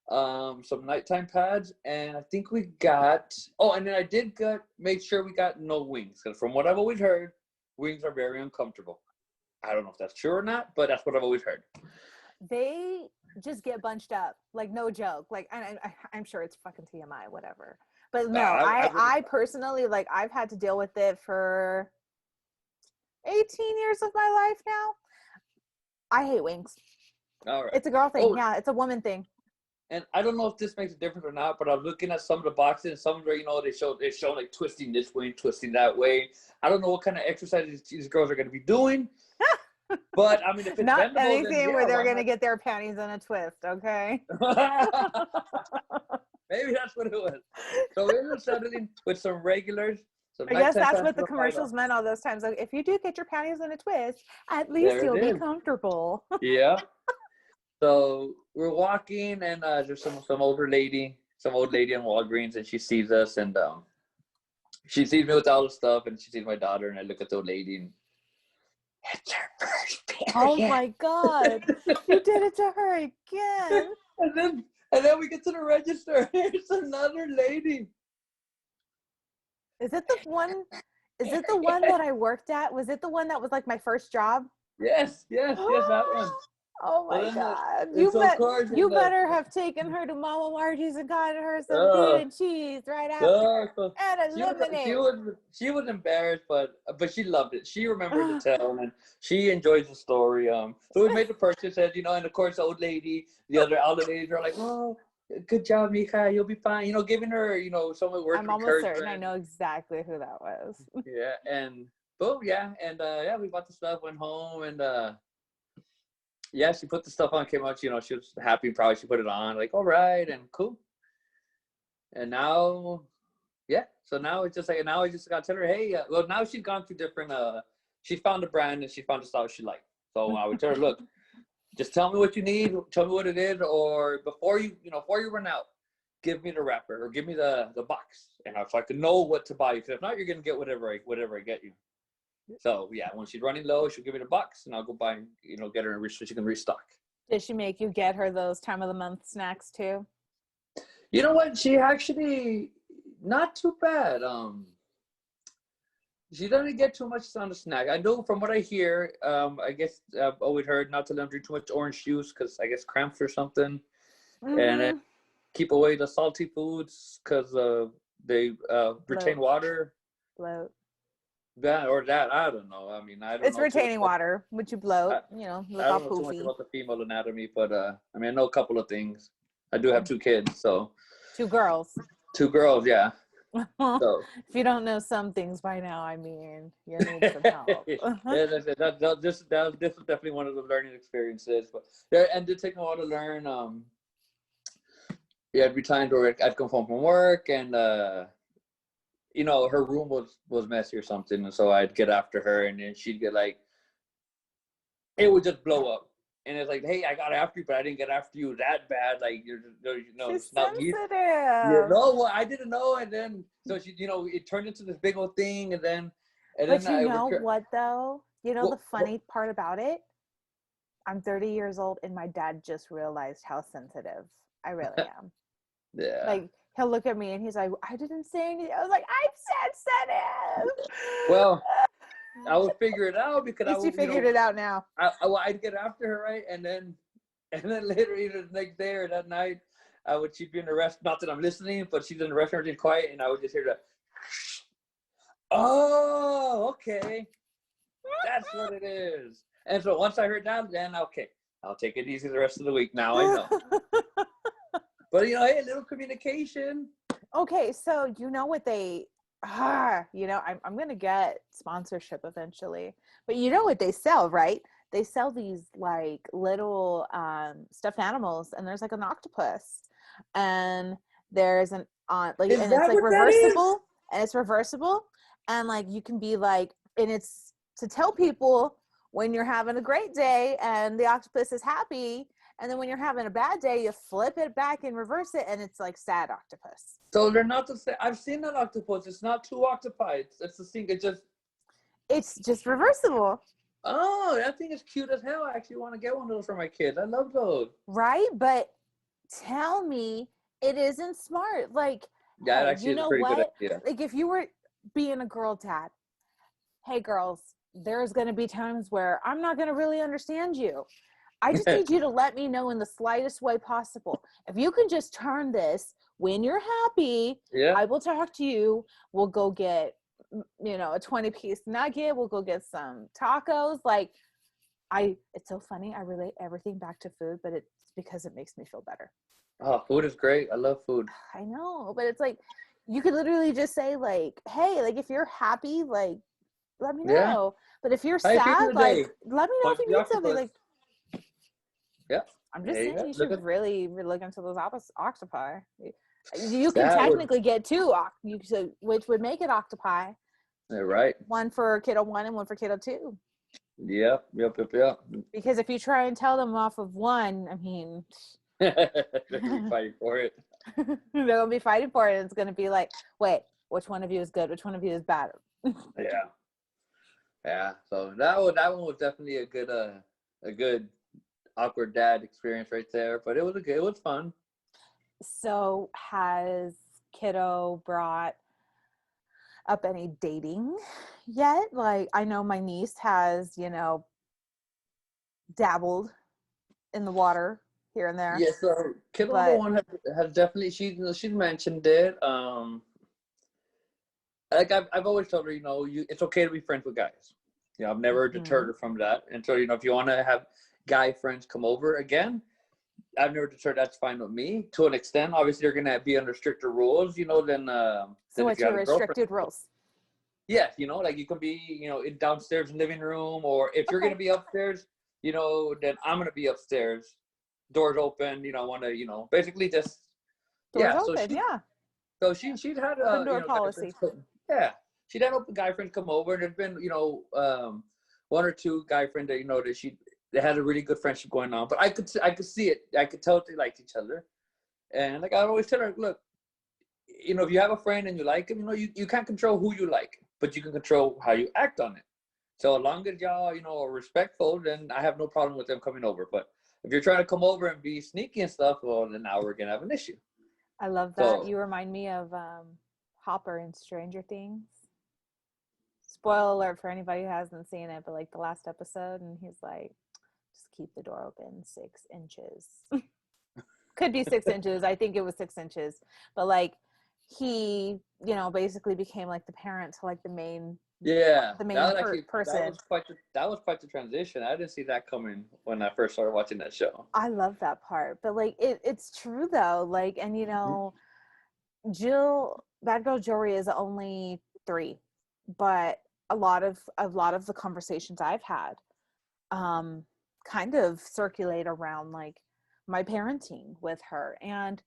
some nighttime pads, and I think we got. Oh, and then I did make sure we got no wings, because from what I've always heard, wings are very uncomfortable. I don't know if that's true or not, but that's what I've always heard. They just get bunched up, like no joke. Like I'm sure it's fucking TMI, whatever. But no, I personally, like, I've had to deal with it for 18 years of my life now. I hate wings. All right. It's a girl thing. Yeah, it's a woman thing. And I don't know if this makes a difference or not, but I'm looking at some of the boxes, and some of them, you know, they show like twisting this way, twisting that way. I don't know what kind of exercises these girls are going to be doing. But I mean, if it's not bendable, anything then, yeah, where they're going to get their panties in a twist, okay? Maybe that's what it was. So we were settling with some regulars. I guess that's what the commercials meant all those times. Like, if you do get your panties in a twist, at least you'll be comfortable. Yeah. So we're walking, and there's some old lady in Walgreens, and she sees us, and she sees me with all the stuff, and she sees my daughter, and I look at the old lady, and it's her first period. Oh my God. You did it to her again. And then we get to the register. Here's another lady. Is it the one that I worked at? Was it the one that was like my first job? Yes, that one. Oh my God. You better have taken her to Mama Margie's and gotten her some beef and cheese right after. And a lemonade. She was embarrassed, but she loved it. She remembered the tell, and she enjoys the story. So we made the purchase, and and of course the old lady, the other ladies are like, oh, good job, Mija, you'll be fine. Giving her, some words of encouragement. I'm almost certain I know exactly who that was. Yeah, and boom, yeah, and we bought the stuff, went home, and yeah, she put the stuff on, came out, she was happy and proud. She put it on, like, all right, and cool. And now, yeah, so now it's just like, now I just got to tell her, hey, well, now she's gone through different, she found a brand and she found a style she liked. So I would tell her, look, just tell me what you need, tell me what it is, or before you run out, give me the wrapper or give me the box, and so I can know what to buy. Because if not, you're gonna get whatever I get you. So yeah, when she's running low, she'll give me the box, and I'll go buy, get her so she can restock. Did she make you get her those time of the month snacks too? You know what? She actually not too bad. She doesn't get too much on the snack. I know from what I hear. I guess I've always heard not to let them drink too much orange juice because I guess cramps or something, and then keep away the salty foods because they retain water. Bloat. That or that, I don't know. I mean, I don't know. It's retaining water, which you bloat, look all poofy. I don't know too much about the female anatomy, but I mean, I know a couple of things. I do have 2 kids, so. 2 girls. 2 girls, yeah. So. If you don't know some things by now, I mean, you need some help. Yeah, this was definitely one of the learning experiences, but yeah, and it did take a while to learn. Yeah, every time I'd come home from work, and her room was messy or something, and so I'd get after her, and then she'd get like, it would just blow up, and it's like, hey, I got after you, but I didn't get after you that bad, like She's it's not sensitive. Well, I didn't know, and then so she, it turned into this big old thing, and then what though? The funny part about it? I'm 30 years old, and my dad just realized how sensitive I really am. Yeah. Like, he'll look at me and he's like, I didn't say anything. I was like, I'm sensitive. Well, I would figure it out because I would, figured it out now. I'd get after her, right? And then later, either the next day or that night, she'd be in the restaurant. Not that I'm listening, but she's in the restaurant and quiet, and I would just hear that. Oh, okay. That's what it is. And so once I heard that, then okay, I'll take it easy the rest of the week. Now I know. But hey, a little communication. Okay, so what they I'm gonna get sponsorship eventually. But what they sell, right? They sell these like little stuffed animals, and there's like an octopus, and there's and it's like reversible, and it's reversible, and like you can be like, and it's to tell people when you're having a great day and the octopus is happy. And then when you're having a bad day, you flip it back and reverse it, and it's like sad octopus. So they're not the same. I've seen that octopus. It's not 2 octopi. It's the thing. It's just reversible. Oh, that thing is cute as hell. I actually want to get one of those for my kids. I love those. Right? But tell me it isn't smart. Like, That hey, actually you is a know pretty good what? idea. Like, if you were being a girl dad, hey, girls, there's going to be times where I'm not going to really understand you. I just need you to let me know in the slightest way possible. If you can just turn this when you're happy, Yeah. I will talk to you. We'll go get, a 20-piece nugget. We'll go get some tacos. Like, it's so funny. I relate everything back to food, but it's because it makes me feel better. Oh, food is great. I love food. I know, but it's like, you could literally just say like, hey, like if you're happy, like, let me Yeah. know. But if you're How you feeling sad, like, today? let me know if Punch you the need something. octopus. Like, Yeah. I'm just There you saying, go. you Look should at really look into those octopi. You can that would. technically get two, which would make it octopi. Right. One for kiddo 1 and one for kiddo 2. Yep. Because if you try and tell them off of one, I mean, They're gonna be fighting for it. they're gonna be fighting for it. And it's gonna be like, wait, which one of you is good? Which one of you is bad? Yeah. Yeah. So that one was definitely a good awkward dad experience right there. But it was fun. So has kiddo brought up any dating yet? Like, I know my niece has, dabbled in the water here and there, Yeah. So kid number but one has definitely she's mentioned it. Like I've always told her, it's okay to be friends with guys. I've never deterred her from that. And so, if you want to have guy friends come over again, I've never deterred. That's fine with me to an extent. Obviously, you're gonna be under stricter rules, than so if what's you your have a girlfriend. restricted rules? Yes, like you can be, in downstairs living room, or if you're Okay. gonna be upstairs, then I'm gonna be upstairs, doors open. I want to, basically just Doors yeah. So open, yeah. she'd had Open door guy friends policy. come, yeah, she'd had open guy friends come over, and there'd been one or two guy friends that they had a really good friendship going on, but I could see it. I could tell they liked each other, and like I always tell her, look, if you have a friend and you like him, you can't control who you like, but you can control how you act on it. So as long as y'all, are respectful, then I have no problem with them coming over. But if you're trying to come over and be sneaky and stuff, well, then now we're gonna have an issue. I love that. So You remind me of Hopper in Stranger Things. Spoiler alert for anybody who hasn't seen it, but like the last episode, and he's like, just keep the door open 6 inches. Could be 6 inches. I think it was 6 inches. But like he, basically became like the parent to like the main yeah, person. that was quite the transition. I didn't see that coming when I first started watching that show. I love that part. But like it's true though. Like, and Jill, Bad Girl Jory is only 3, but a lot of the conversations I've had kind of circulate around like my parenting with her. And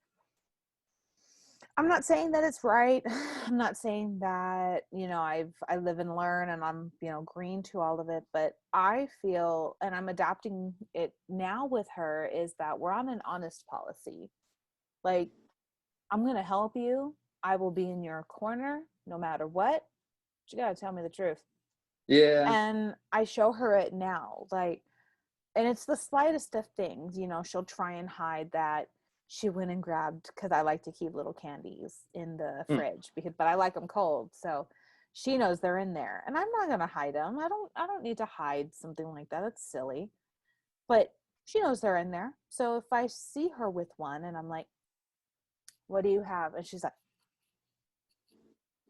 I'm not saying that it's right. I'm not saying that, I live and learn and I'm, green to all of it, but I feel, and I'm adapting it now with her, is that we're on an honest policy. Like, I'm going to help you. I will be in your corner no matter what. But you got to tell me the truth. Yeah. And I show her it now. Like, and it's the slightest of things, she'll try and hide that she went and grabbed, because I like to keep little candies in the fridge but I like them cold. So she knows they're in there and I'm not going to hide them. I don't need to hide something like that. That's silly. But she knows they're in there. So if I see her with one and I'm like, what do you have? And she's like,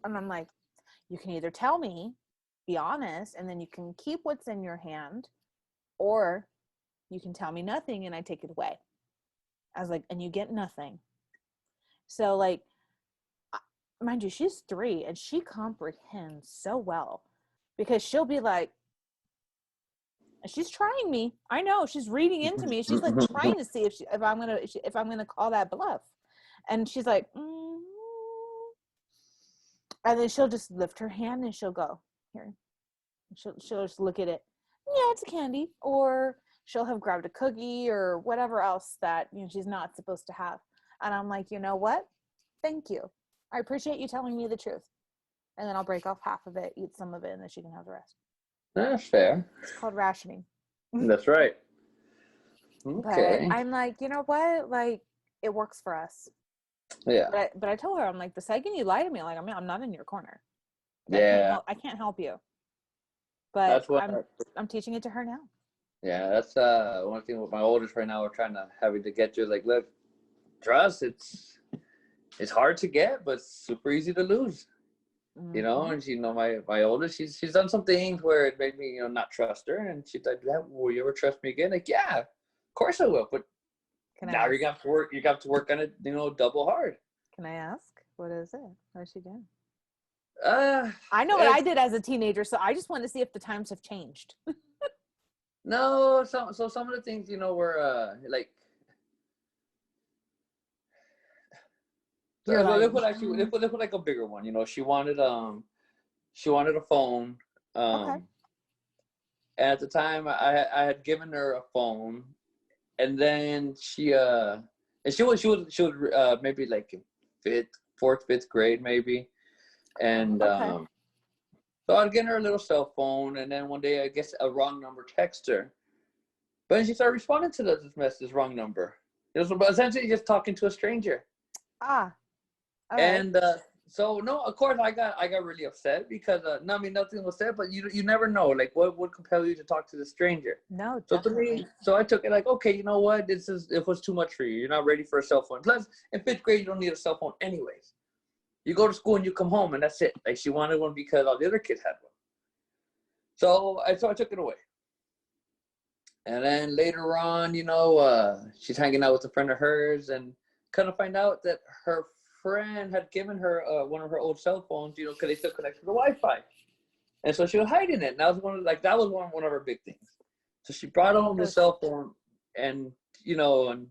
and I'm like, you can either tell me, be honest, and then you can keep what's in your hand, or you can tell me nothing and I take it away. I was like, and you get nothing. So like, mind you, she's 3 and she comprehends so well, because she'll be like, and she's trying me. I know she's reading into me. She's like trying to see if I'm gonna call that bluff, and she's like, and then she'll just lift her hand and she'll go here. She'll just look at it. Yeah, it's a candy, or she'll have grabbed a cookie or whatever else that she's not supposed to have. And I'm like, you know what? Thank you. I appreciate you telling me the truth. And then I'll break off half of it, eat some of it, and then she can have the rest. That's fair. It's called rationing. That's right. But Okay. I'm like, you know what? Like, it works for us. Yeah. But I told her, I'm like, the second you lie to me, like, I mean, I'm not in your corner. Like, Yeah. I can't help you. But That's what. I'm teaching it to her now. Yeah, that's one thing with my oldest right now. We're trying to having to get to like, look, trust. It's hard to get, but super easy to lose. You know, and my oldest, she's done some things where it made me not trust her, and she's like, "Yeah, will you ever trust me again?" Like, yeah, of course I will, but Can I now ask? you got to work. You got to work on it, double hard. Can I ask? What is it? What is she doing? Uh, I know what I did as a teenager, so I just want to see if the times have changed. no, some of the things were like. You're They like, put actually they put like a bigger one. She wanted a phone. okay. And at the time, I had given her a phone, and then she was maybe like in fifth grade maybe, and Okay. so I'd get her a little cell phone, and then one day I guess a wrong number text her, but then she started responding to this wrong number. It was essentially just talking to a stranger. Ah, all right. And so no, of course I got really upset because no, I mean nothing was said, but you never know like what would compel you to talk to the stranger. No, So to definitely. me, so I took it like, okay, you know what, it was too much for you. You're not ready for a cell phone. Plus, in fifth grade, you don't need a cell phone anyways. You go to school and you come home and that's it. Like she wanted one because all the other kids had one. So I took it away. And then later on, she's hanging out with a friend of hers and kind of find out that her friend had given her one of her old cell phones, because they still connect to the Wi-Fi. And so she was hiding it. And that was one of her big things. So she brought home the cell phone and, and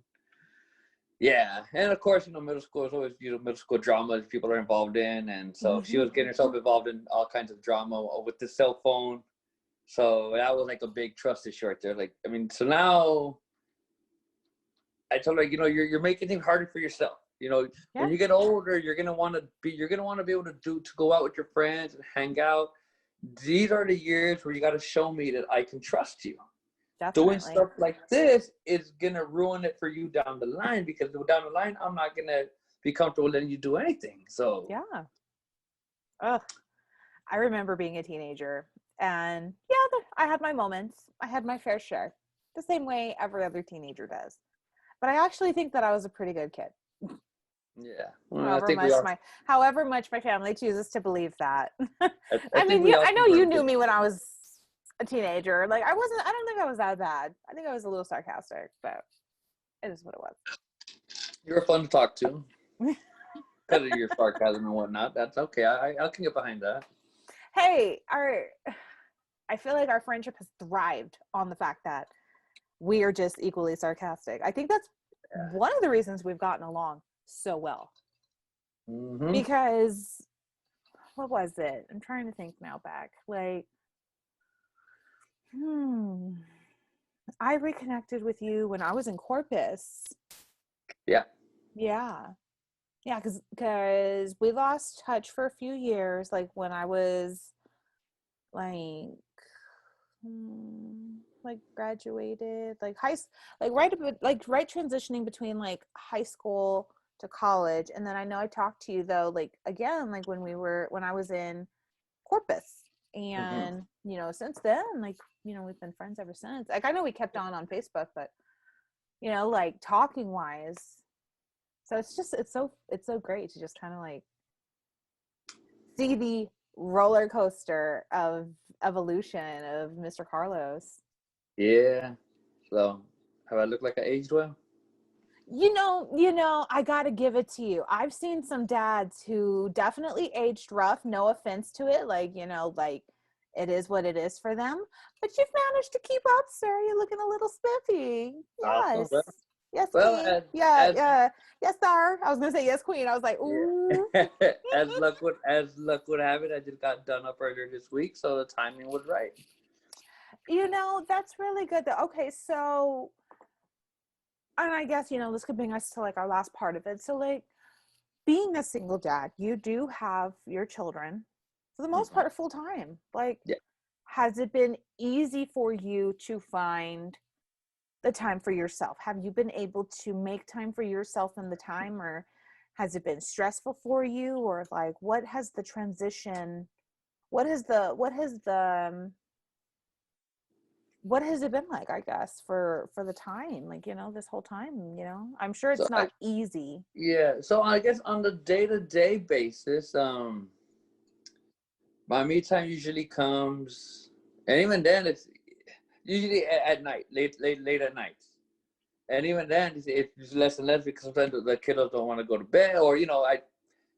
yeah. And of course, middle school is always, middle school drama that people are involved in. And so she was getting herself involved in all kinds of drama with the cell phone. So that was like a big trust issue right there. Like, I mean, so now I told her, you're making things harder for yourself. When you get older, you're gonna want to be able to go out with your friends and hang out. These are the years where you got to show me that I can trust you. Definitely. Doing stuff like this is gonna ruin it for you down the line, because down the line, I'm not gonna be comfortable letting you do anything. So yeah. Ugh. I remember being a teenager, and yeah, I had my moments. I had my fair share, the same way every other teenager does. But I actually think that I was a pretty good kid. Yeah, well, I think we are. However much my family chooses to believe that. I mean, think we I know also you knew me when I was a teenager. Like, I don't think I was that bad. I think I was a little sarcastic, but it is what it was. You were fun to talk to because of your sarcasm and whatnot. That's okay. I can get behind that. Hey, I feel like our friendship has thrived on the fact that we are just equally sarcastic. I think that's one of the reasons we've gotten along so well. Mm-hmm. Because what was it? I'm trying to think now back. Like, I reconnected with you when I was in Corpus. Yeah. Yeah. Yeah, because we lost touch for a few years, like when I was like graduated, like right transitioning between like high school to college. And then I know I talked to you though, like again, like when I was in Corpus, and since then, like we've been friends ever since. Like I know we kept on Facebook, but like talking wise, so it's so great to just kind of like see the roller coaster of evolution of Mr. Carlos. Yeah. So, have I looked like I aged well? I gotta give it to you. I've seen some dads who definitely aged rough. No offense to it, like it is what it is for them. But you've managed to keep up, sir. You're looking a little spiffy. Yes. Awesome. Yes, Well, queen. Yeah. Yes, sir. I was gonna say yes, queen. I was like, ooh. Yeah. as luck would have it, I just got done up earlier this week, so the timing was right. That's really good though. Okay, so, and I guess this could bring us to like our last part of it. So like being a single dad, you do have your children for the most part full time. Like, yeah. has it been easy for you to find the time for yourself? Have you been able to make time for yourself in the time, or has it been stressful for you, or like what has the transition, what has it been like, I guess, for the time, like, this whole time, I'm sure So it's not easy. yeah, so I guess on the day-to-day basis, my me time usually comes, and even then it's usually at night, late at night. And even then, it's less and less because sometimes the kiddos don't want to go to bed, or I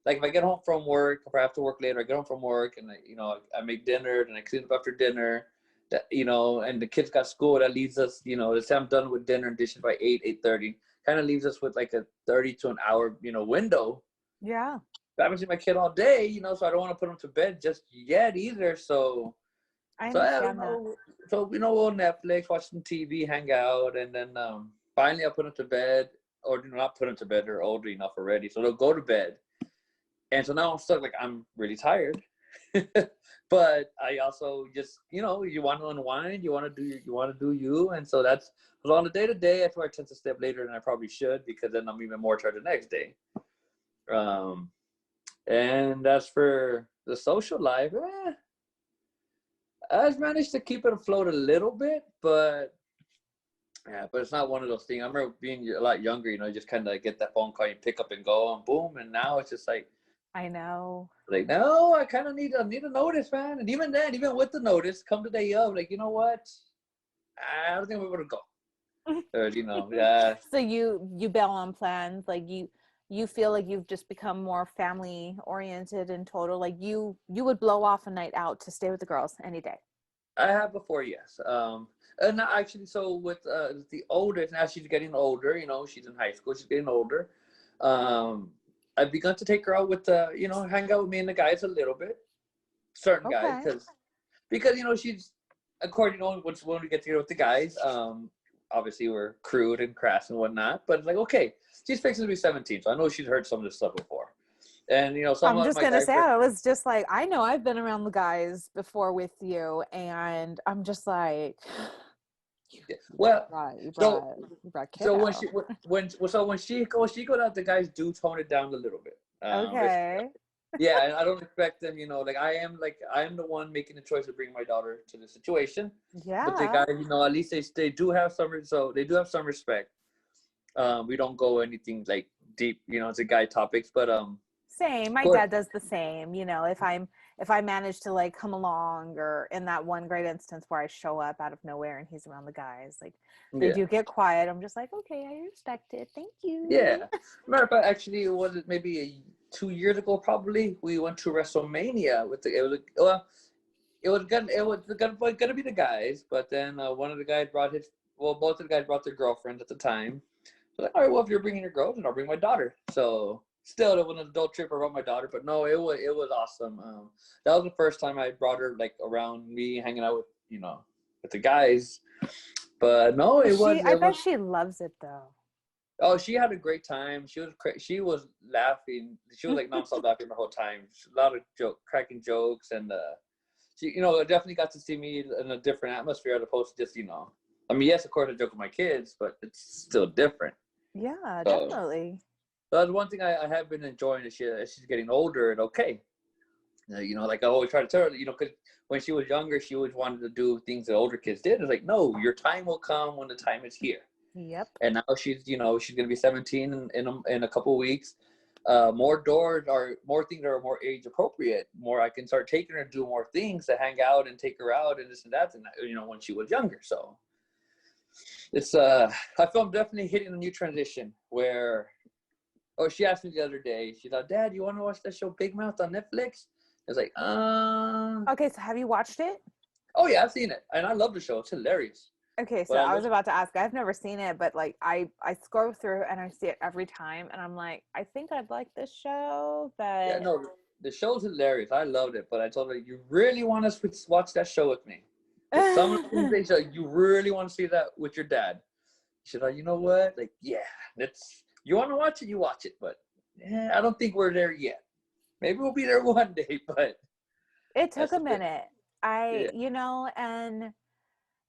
like if I get home from work, if I have to work later, I get home from work and I make dinner and I clean up after dinner. That and the kids got school. That leaves us, let's say I'm done with dinner and dishes by 8:30. Kind of leaves us with like a 30 to an hour, window. Yeah, I haven't seen my kid all day, so I don't want to put him to bed just yet either. So I yeah, understand that. So we'll Netflix, watch some TV, hang out, and then finally I put them to bed, or not put them to bed. They're older enough already, so they'll go to bed. And so now I'm stuck. Like I'm really tired, but I also just you want to unwind, you want to do you, and so that's on the day to day. That's where I tend to stay up later than I probably should because then I'm even more tired the next day. And as for the social life, I've managed to keep it afloat a little bit, but yeah, but it's not one of those things. I remember being a lot younger, just kind of get that phone call, you pick up and go, and boom. And now it's just like, I know. like no, I kind of need a notice, man. And even then, even with the notice, come the day of, like you know what, I don't think I'm able to go. Or, yeah. So you bail on plans, like you feel like you've just become more family oriented in total, like you would blow off a night out to stay with the girls any day. I have before, yes. And actually, so with the oldest, now she's getting older. She's in high school. She's getting older. I've begun to take her out with, hang out with me and the guys a little bit. Certain guys, Okay. because she's according to when we get together with the guys. Obviously we're crude and crass and whatnot, but it's like okay, she's fixing to be 17, so I know she's heard some of this stuff before. And some I'm of just my gonna guy say, friends. I was just like, I know I've been around the guys before with you, and I'm just like, Yeah. Well, you so brought so kiddo. when she goes out, the guys do tone it down a little bit. Okay. Yeah, and I don't expect them, I am the one making the choice to bring my daughter to the situation. But the Yeah. guys, at least they do have some respect. We don't go anything like deep, it's a guy topics, but Same. of My course, dad does the same. If I manage to like come along, or in that one great instance where I show up out of nowhere and he's around the guys, like they yeah. do get quiet. I'm just like, okay, I respect it. Thank Yeah. you. Matter of fact, actually, was it maybe 2 years ago? Probably we went to WrestleMania with it was gonna be the guys, but then one of the guys both of the guys brought their girlfriends at the time. So like, all right, well, if you're bringing your girls, then I'll bring my daughter. So still, it was an adult trip. I brought my daughter, but no, it was awesome. That was the first time I brought her like around me, hanging out with the guys. But no, it was I it bet was. she loves it though. Oh, she had a great time. She was laughing. She was like nonstop laughing the whole time. A lot of cracking jokes, and she, definitely got to see me in a different atmosphere as opposed to just, I mean, yes, of course, I joke with my kids, but it's still different. Yeah, So, definitely. so that's one thing I have been enjoying as she's getting older. And okay, like I always try to tell her, because when she was younger, she always wanted to do things that older kids did. It's like, no, your time will come when the time is here. Yep. And now she's gonna be 17 in a couple of weeks. More things are more age appropriate. More I can start taking her to do more things, to hang out and take her out and this and that. And when she was younger, so it's I feel I'm definitely hitting a new transition where. Oh, she asked me the other day. She thought, Dad, you want to watch that show Big Mouth on Netflix? I was like, Okay, so have you watched it? Oh yeah, I've seen it, and I love the show. It's hilarious. Okay, so But I I know was about to ask. I've never seen it, but like I scroll through and I see it every time, and I'm like, I think I'd like this show, Yeah, but no, the show's hilarious. I loved it, but I told her, you really want to watch that show with me? Because some of the things they show, you really want to see that with your dad. She said, you know what? Like, yeah, you want to watch it, you watch it. But I don't think we're there yet. Maybe we'll be there one day, but it took that's a the thing. minute. I, you know, and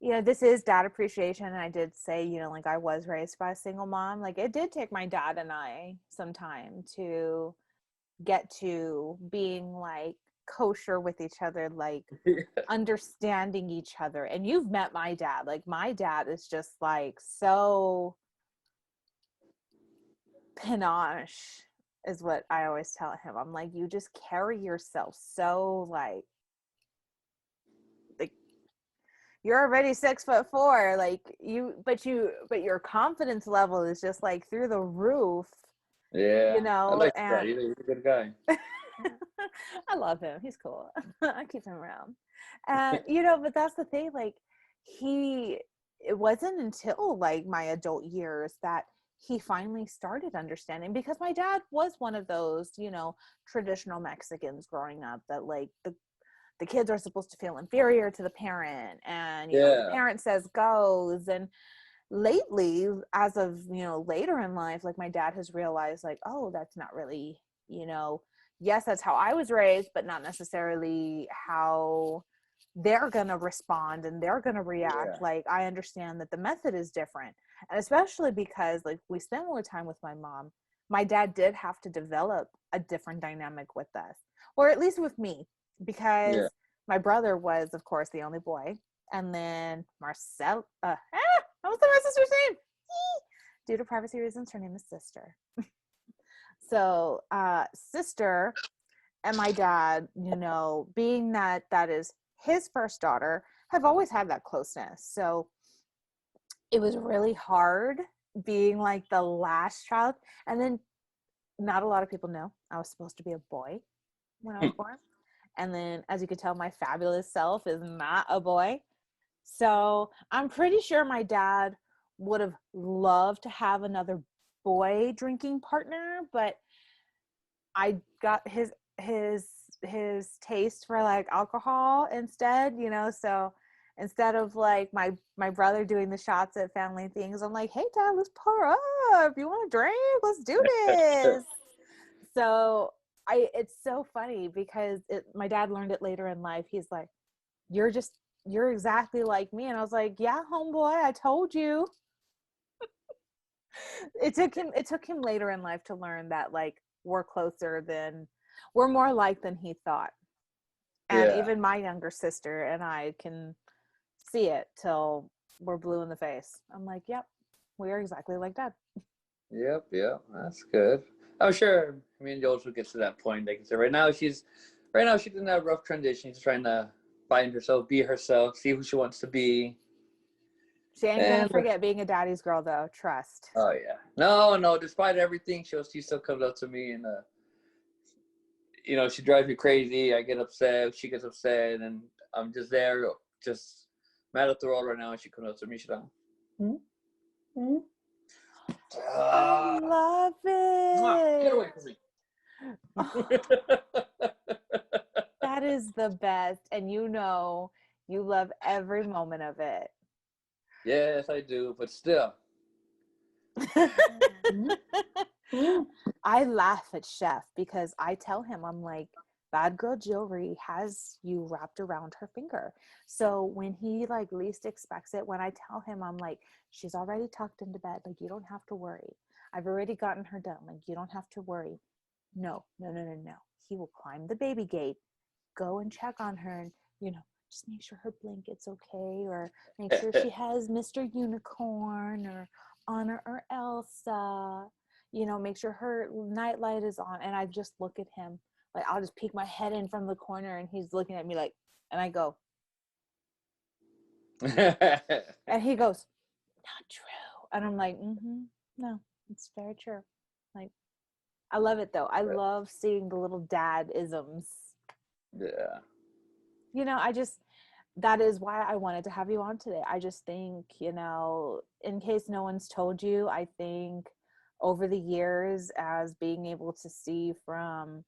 you know, this is dad appreciation. And I did say, you know, like I was raised by a single mom. Like it did take my dad and I some time to get to being like kosher with each other, like understanding each other. And you've met my dad. Like my dad is just like so panache is what I always tell him. I'm like, you just carry yourself so like you're already 6'4", like but your confidence level is just like through the roof, you Yeah, I know. like that. And He's a good guy. I love him. He's cool. I keep him around. And you know, but that's the thing, like it wasn't until like my adult years that he finally started understanding, because my dad was one of those, you know, traditional Mexicans growing up that like the kids are supposed to feel inferior to the parent, and you know, the Yeah, parent says goes. And lately, as of, you know, later in life, like my dad has realized like, oh, that's not really, you know, yes, that's how I was raised, but not necessarily how they're going to respond and they're going to react. yeah, Like I understand that the method is different. And especially because like we spent more time with my mom, my dad did have to develop a different dynamic with us, or at least with me, yeah. because my brother was of course the only boy. And then Marcel, what was my sister's name? Due to privacy reasons, her name is Sister. So, Sister and my dad, you know, being that that is his first daughter, have always had that closeness. So it was really hard being like the last child. And then not a lot of people know I was supposed to be a boy when I was born. And then, as you can tell, my fabulous self is not a boy. So I'm pretty sure my dad would have loved to have another boy drinking partner, but I got his taste for like alcohol instead, you know. So instead of like my brother doing the shots at family things, I'm like, hey dad, let's pour up. You want to drink? Let's do this. So it's so funny because my dad learned it later in life. He's like, you're exactly like me. And I was like, yeah, homeboy, I told you. It took him later in life to learn that like we're more alike than he thought. And Yeah. even my younger sister and I can see it till we're blue in the face. I'm like, yep, we are exactly like dad. Yep, yep. That's good. I'm sure. I mean, Jules will get to that point. Like I said, right now she's in that rough transition. She's trying to find herself, be herself, see who she wants to be. She ain't gonna And forget being a daddy's girl though, trust. oh yeah, no, no. Despite everything, she still comes up to me and she drives me crazy. I get upset. She gets upset, and I'm just there, just mad at the world right now. And she comes up to me. She's like, hmm? Hmm? I Ah, love get it. away from me. Oh, that is the best. And you know, you love every moment of it. Yes, I do, but still. I laugh at Chef because I tell him, I'm like, bad girl jewelry has you wrapped around her finger. So when he like least expects it, when I tell him, I'm like, she's already tucked into bed. Like, you don't have to worry. I've already gotten her done. Like, you don't have to worry. No, no, no, no, no. He will climb the baby gate, go and check on her, and, you know, just make sure her blanket's okay, or make sure she has Mr. Unicorn or Anna or Elsa, you know, make sure her nightlight is on. And I just look at him, like I'll just peek my head in from the corner and he's looking at me like, and I go, and he goes, not true. And I'm like, no, it's very true. Like, I love it though. I love seeing the little dad isms. Yeah. You know, that is why I wanted to have you on today. I just think, you know, in case no one's told you, I think over the years, as being able to see from,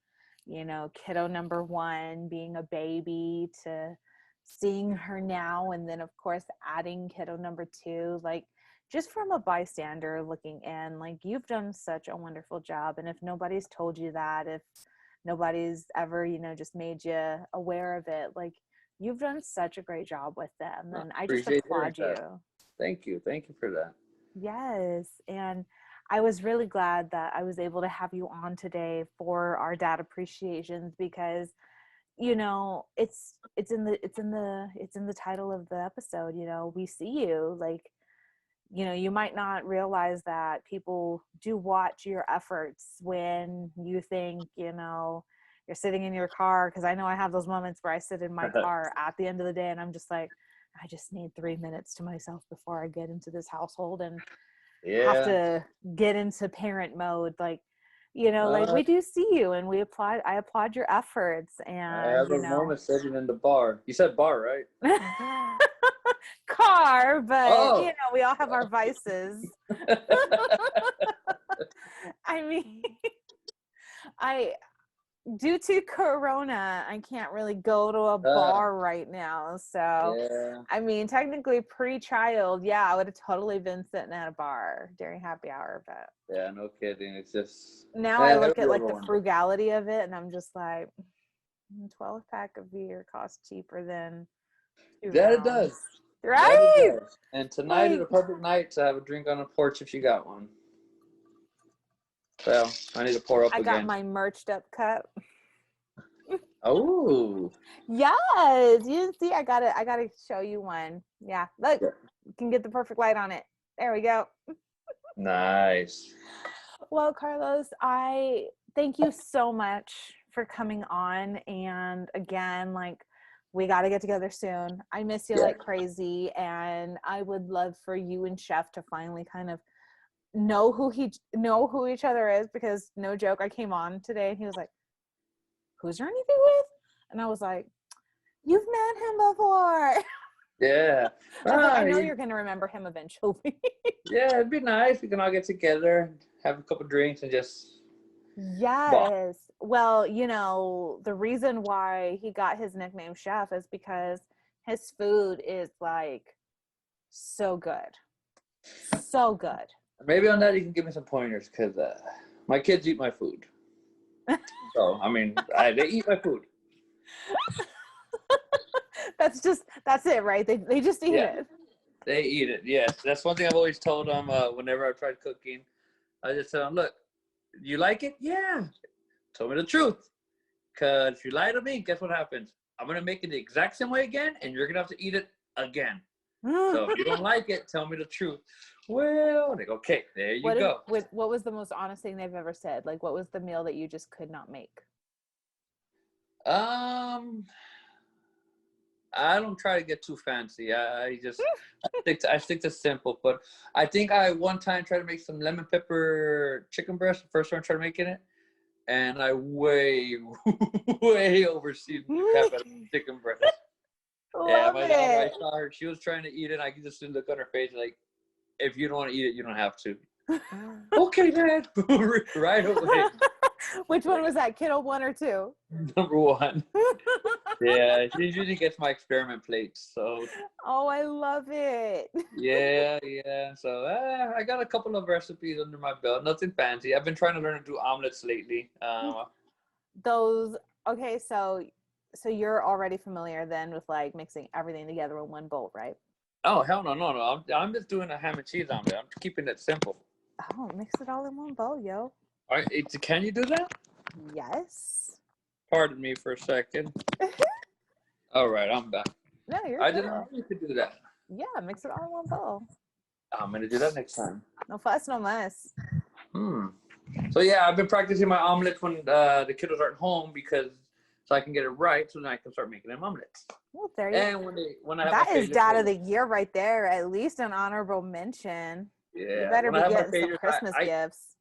you know, kiddo number one being a baby to seeing her now, and then of course adding kiddo number two, like just from a bystander looking in, like you've done such a wonderful job. And if nobody's told you that, if nobody's ever, you know, just made you aware of it, like you've done such a great job with them, and I just Appreciate hearing applaud that. you. Thank you for that. Yes, and I was really glad that I was able to have you on today for our dad appreciations, because it's in the title of the episode. We see you, like, you might not realize that people do watch your efforts when you think, you're sitting in your car. Because I know I have those moments where I sit in my car at the end of the day and I'm just like, I just need 3 minutes to myself before I get into this household and have to get into parent mode. Like, like, we do see you, and I applaud your efforts. And I have those moments sitting in the bar. You said bar, right? Car, but we all have our vices. I mean, due to Corona, I can't really go to a bar right now. So, I mean, technically pre-child, I would have totally been sitting at a bar during happy hour. But yeah, no kidding. It's just now I look at like the frugality of it, and I'm just like, 12-pack of beer costs cheaper than 2 that rounds. It does. Right? That it does. And tonight is a perfect night to have a drink on the porch if you got one. So I need to pour up again. I got my merched up cup. Oh. Yes. You didn't see? I gotta show you one. Yeah. Look, you can get the perfect light on it. There we go. Nice. Well, Carlos, I thank you so much for coming on. And again, like, we got to get together soon. I miss you like crazy. And I would love for you and Chef to finally kind of know who each other is, because no joke, I came on today and he was like, who's your anything with? And I was like, you've met him before. Yeah. I know you're going to remember him eventually. Yeah, it'd be nice. We can all get together, have a couple drinks, and just... Yes. Well, the reason why he got his nickname Chef is because his food is like so good. So good. Maybe on that you can give me some pointers, because my kids eat my food. So, I mean, they eat my food. That's it, right? They just eat it. They eat it, yes. That's one thing I've always told them whenever I've tried cooking. I just tell them, look, you like it? Yeah. Tell me the truth. Because if you lie to me, guess what happens? I'm going to make it the exact same way again, and you're going to have to eat it again. So if you don't like it, tell me the truth. Well, they go, okay, there you go. What was the most honest thing they've ever said? Like, what was the meal that you just could not make? I don't try to get too fancy. I stick to simple. But I think I one time tried to make some lemon pepper chicken breast. The first time I tried making it, and I way overseasoned the pepper chicken breast. Love my daughter, I saw her. She was trying to eat it. I could just look on her face like, if you don't want to eat it, you don't have to. Okay, Dad. Right away. Which one was that, kiddo 1 or 2? Number 1. Yeah, she usually gets my experiment plates. So. Oh, I love it. Yeah. So I got a couple of recipes under my belt. Nothing fancy. I've been trying to learn to do omelets lately. Okay, so you're already familiar then with like mixing everything together in one bowl, right? Oh, hell no. I'm just doing a ham and cheese omelet. I'm keeping it simple. Oh, mix it all in one bowl, yo. All right, can you do that? Yes. Pardon me for a second. All right, I'm back. No, you're I good. didn't know you could do that. Yeah, mix it all in one bowl. I'm going to do that next time. No fuss, no mess. So, yeah, I've been practicing my omelets when the kiddos aren't home, so I can get it right, so then I can start making them omelets. Well, there you go. And when I have that is dad of the year right there. At least an honorable mention. Yeah. You better be getting some Christmas gifts.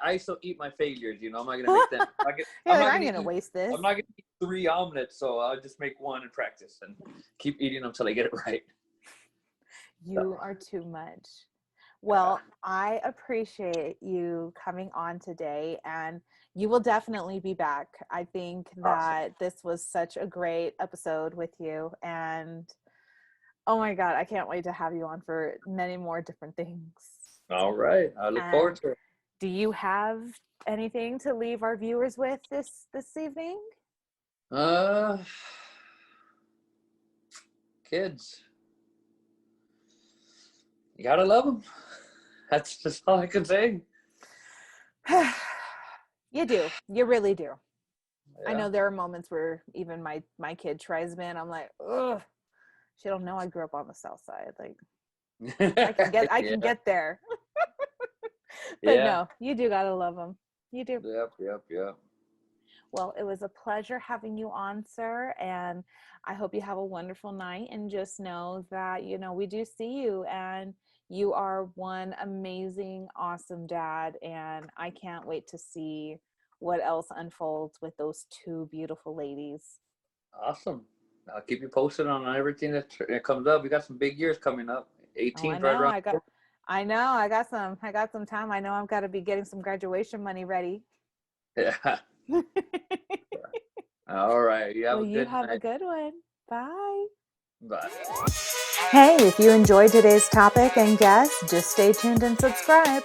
I still eat my failures, I'm not going to make them. I'm going to waste this. I'm not going to eat 3 omelets, so I'll just make 1 and practice and keep eating until I get it right. You are too much. Well, I appreciate you coming on today, and you will definitely be back. I think that this was such a great episode with you, and oh my God, I can't wait to have you on for many more different things. All right. I look forward to it. Do you have anything to leave our viewers with this evening? kids. You gotta love them. That's just all I can say. You do. You really do. Yeah. I know there are moments where even my kid tries me and I'm like, ugh, she don't know I grew up on the south side. Like I can get there. But no, you do gotta love them. You do. Yep. Well, it was a pleasure having you on, sir, and I hope you have a wonderful night, and just know that, we do see you, and you are one amazing, awesome dad, and I can't wait to see what else unfolds with those two beautiful ladies. Awesome. I'll keep you posted on everything that comes up. We got some big years coming up. 18th, right around. I know. I got some time. I know I've got to be getting some graduation money ready. Yeah. All right. You have a good one. Bye. Bye. Hey, if you enjoyed today's topic and guest, just stay tuned and subscribe.